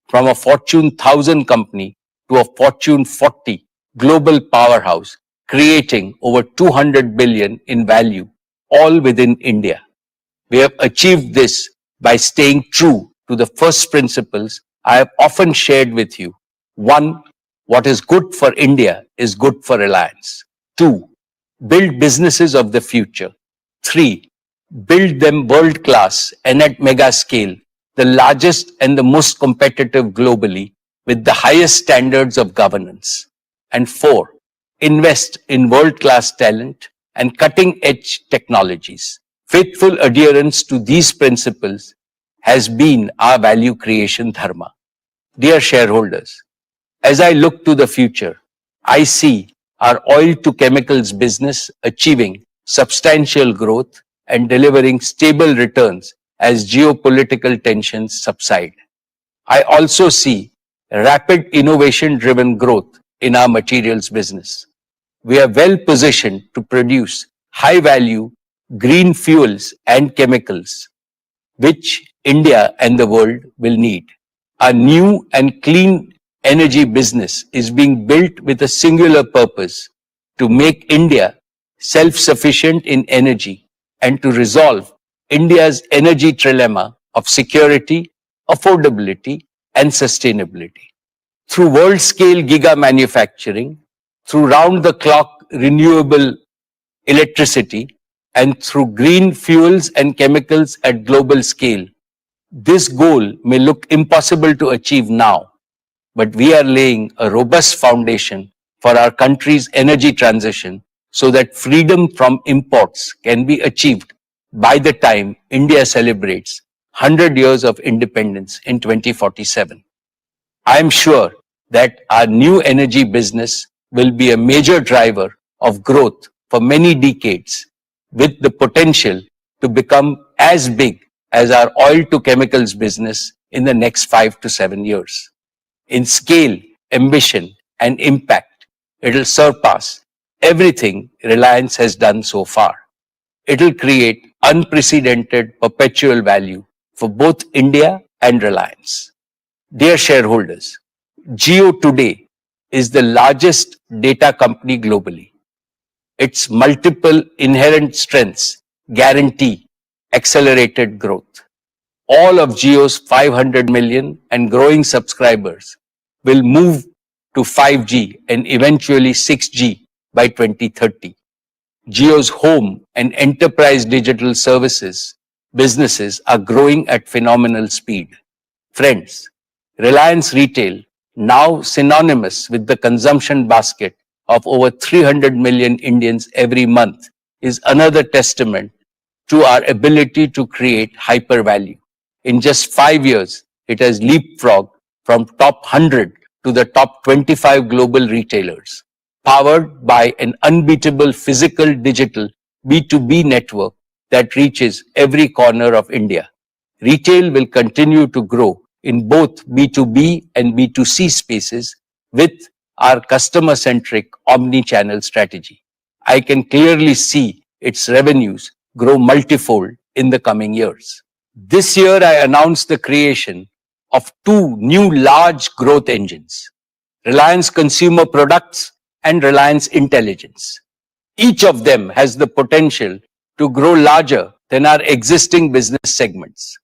from a Fortune 1000 company to a Fortune 40 global powerhouse, creating over 200 billion in value, all within India. We have achieved this by staying true to the first principles I have often shared with you. 1. What is good for India is good for Reliance. 2. Build businesses of the future. 3. Build them world-class and at mega scale, the largest and the most competitive globally with the highest standards of governance. And 4. Invest in world-class talent and cutting-edge technologies. Faithful adherence to these principles has been our value creation dharma. Dear shareholders, as I look to the future, I see our oil to chemicals business achieving substantial growth and delivering stable returns as geopolitical tensions subside. I also see rapid innovation-driven growth in our materials business. We are well positioned to produce high-value green fuels and chemicals, which India and the world will need. A new and clean energy business is being built with a singular purpose: to make India self-sufficient in energy and to resolve India's energy trilemma of security, affordability, and sustainability. Through world-scale giga manufacturing, through round-the-clock renewable electricity, and through green fuels and chemicals at global scale, this goal may look impossible to achieve now, but we are laying a robust foundation for our country's energy transition so that freedom from imports can be achieved by the time India celebrates 100 years of independence in 2047. I am sure that our new energy business will be a major driver of growth for many decades, with the potential to become as big as our oil to chemicals business in the next 5 to 7 years. In scale, ambition, and impact, it will surpass everything Reliance has done so far. It will create unprecedented perpetual value for both India and Reliance. Dear shareholders, Jio today is the largest data company globally. Its multiple inherent strengths guarantee accelerated growth. All of Jio's 500 million and growing subscribers will move to 5G and eventually 6G by 2030. Jio's home and enterprise digital services businesses are growing at phenomenal speed. Friends, Reliance Retail, now synonymous with the consumption basket of over 300 million Indians every month, is another testament to our ability to create hyper value. In just 5 years, it has leapfrogged from top 100 to the top 25 global retailers, powered by an unbeatable physical digital B2B network that reaches every corner of India. Retail will continue to grow in both B2B and B2C spaces with our customer-centric omni-channel strategy. I can clearly see its revenues grow multifold in the coming years. This year, I announced the creation of 2 new large growth engines: Reliance Consumer Products and Reliance Intelligence. Each of them has the potential to grow larger than our existing business segments.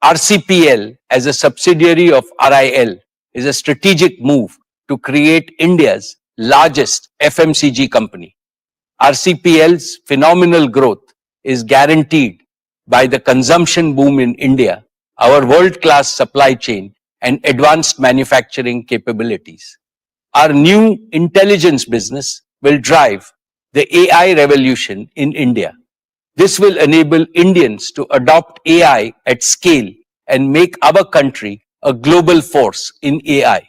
RCPL, as a subsidiary of RIL, is a strategic move to create India's largest FMCG company. RCPL's phenomenal growth is guaranteed by the consumption boom in India our world-class supply chain, and advanced manufacturing capabilities. Our new intelligence business will drive the AI revolution in India. This will enable Indians to adopt AI at scale and make our country a global force in AI.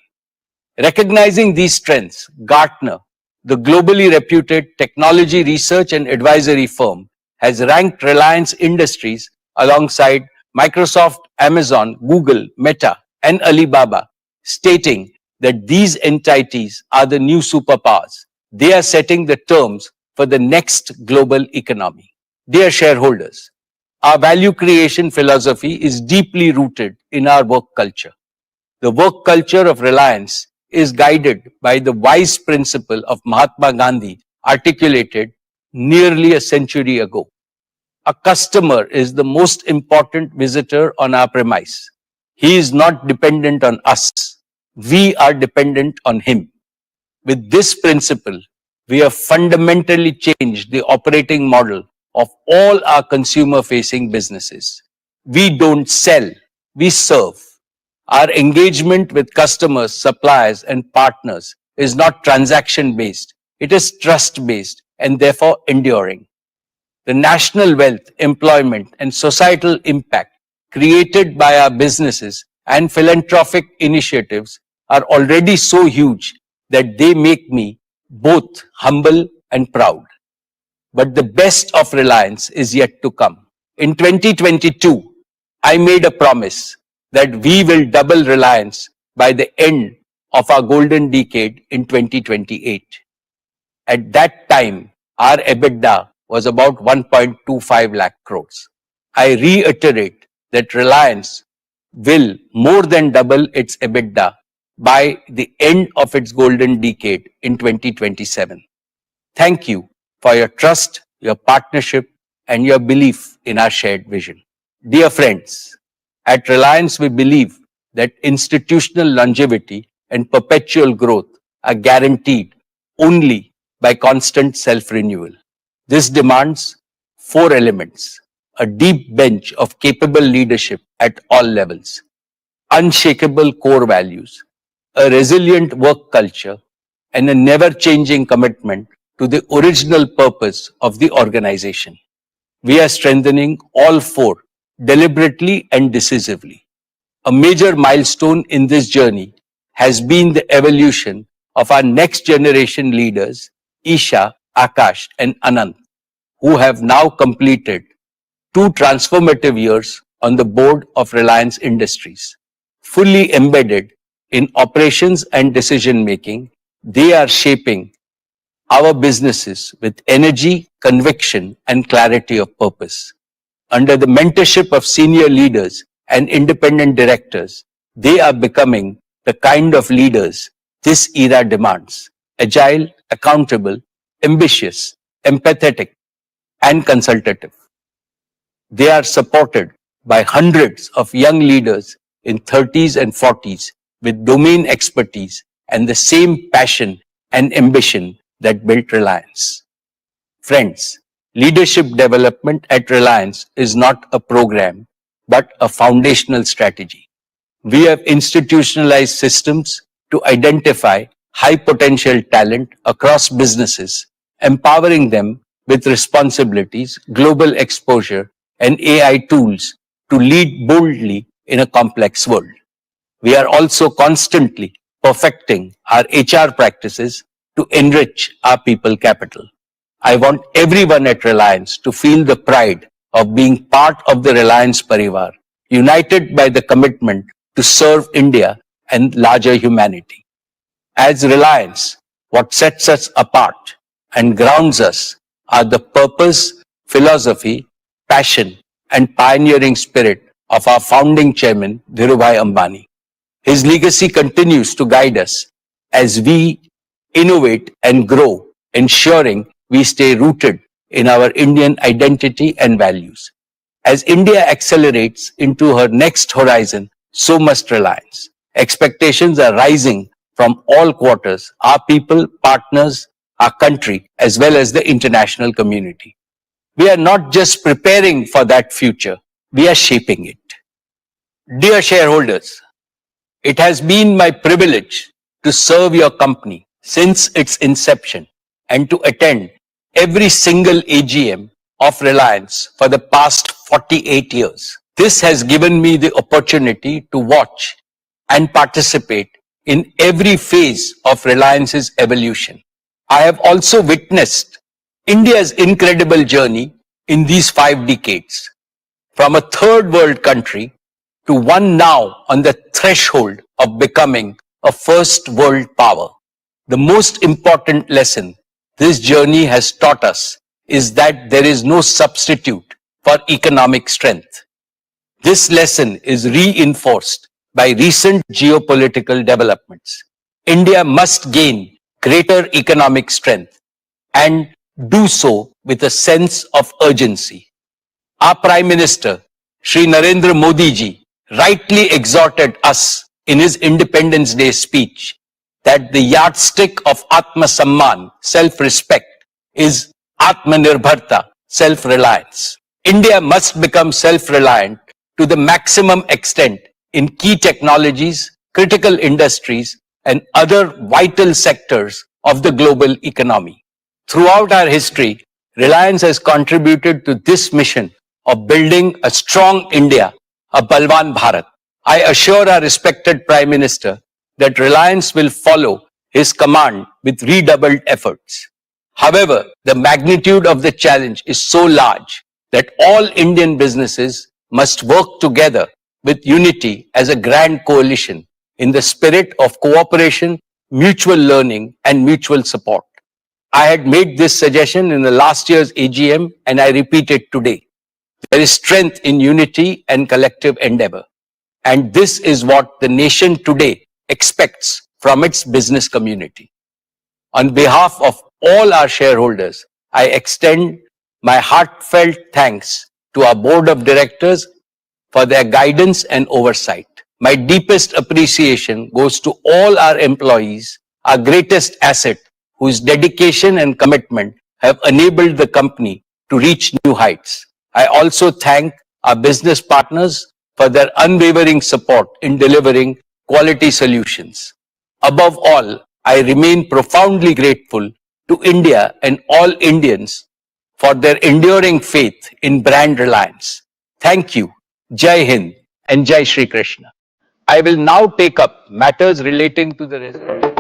Recognizing these strengths, Gartner, the globally reputed technology research and advisory firm, has ranked Reliance Industries alongside Microsoft, Amazon, Google, Meta, and Alibaba, stating that these entities are the new superpowers. They are setting the terms for the next global economy. Dear shareholders, our value creation philosophy is deeply rooted in our work culture. The work culture of Reliance is guided by the wise principle of Mahatma Gandhi articulated nearly a century ago. A customer is the most important visitor on our premise. He is not dependent on us. We are dependent on him. With this principle, we have fundamentally changed the operating model of all our consumer-facing businesses. We don't sell, we serve. Our engagement with customers, suppliers, and partners is not transaction-based. It is trust-based and therefore enduring. The national wealth, employment, and societal impact created by our businesses and philanthropic initiatives are already so huge that they make me both humble and proud. But the best of Reliance is yet to come. In 2022, I made a promise that we will double Reliance by the end of our golden decade in 2028. At that time, our EBITDA was about 1.25 lakh crores. I reiterate that Reliance will more than double its EBITDA by the end of its golden decade in 2027. Thank you for your trust, your partnership, and your belief in our shared vision. Dear friends, at Reliance we believe that institutional longevity and perpetual growth are guaranteed only by constant self-renewal. This demands 4 elements: a deep bench of capable leadership at all levels, unshakable core values, a resilient work culture, and a never-changing commitment to the original purpose of the organization. We are strengthening all 4 deliberately and decisively. A major milestone in this journey has been the evolution of our next generation leaders, Isha, Akash, and Anand, who have now completed 2 transformative years on the board of Reliance Industries. Fully embedded in operations and decision making, they are shaping our businesses with energy, conviction, and clarity of purpose. Under the mentorship of senior leaders and independent directors, they are becoming the kind of leaders this era demands: agile, accountable, ambitious, empathetic, and consultative. They are supported by hundreds of young leaders in 30s and 40s with domain expertise and the same passion and ambition that built Reliance. Friends, leadership development at Reliance is not a program, but a foundational strategy. We have institutionalized systems to identify high potential talent across businesses, empowering them with responsibilities, global exposure, and AI tools to lead boldly in a complex world. We are also constantly perfecting our HR practices to enrich our people capital. I want everyone at Reliance to feel the pride of being part of the Reliance Parivar, united by the commitment to serve India and larger humanity. As Reliance, what sets us apart and grounds us are the purpose, philosophy, passion, and pioneering spirit of our founding chairman, Dhirubhai Ambani. His legacy continues to guide us as we innovate and grow, ensuring we stay rooted in our Indian identity and values. As India accelerates into her next horizon, so must Reliance. Expectations are rising from all quarters, our people, partners, our country, as well as the international community. We are not just preparing for that future, we are shaping it. Dear shareholders, it has been my privilege to serve your company since its inception and to attend every single AGM of Reliance for the past 48 years. This has given me the opportunity to watch and participate in every phase of Reliance's evolution. I have also witnessed India's incredible journey in these 5 decades, from a third world country to one now on the threshold of becoming a first world power. The most important lesson this journey has taught us is that there is no substitute for economic strength. This lesson is reinforced by recent geopolitical developments. India must gain greater economic strength and do so with a sense of urgency. Our Prime Minister, Shri Narendra Modi ji, rightly exhorted us in his Independence Day speech that the yardstick of Atma Samman, self-respect, is Atmanirbharta, self-reliance. India must become self-reliant to the maximum extent in key technologies, critical industries, and other vital sectors of the global economy. Throughout our history, Reliance has contributed to this mission of building a strong India, a Balwan Bharat. I assure our respected Prime Minister that Reliance will follow his command with redoubled efforts. However, the magnitude of the challenge is so large that all Indian businesses must work together with unity as a grand coalition in the spirit of cooperation, mutual learning, and mutual support. I had made this suggestion in the last year's AGM and I repeat it today. There is strength in unity and collective endeavor. And this is what the nation today expects from its business community. On behalf of all our shareholders, I extend my heartfelt thanks to our board of directors for their guidance and oversight. My deepest appreciation goes to all our employees, our greatest asset, whose dedication and commitment have enabled the company to reach new heights. I also thank our business partners for their unwavering support in delivering quality solutions. Above all, I remain profoundly grateful to India and all Indians for their enduring faith in brand Reliance. Thank you. Jai Hind and Jai Shri Krishna. I will now take up matters relating to the resolution.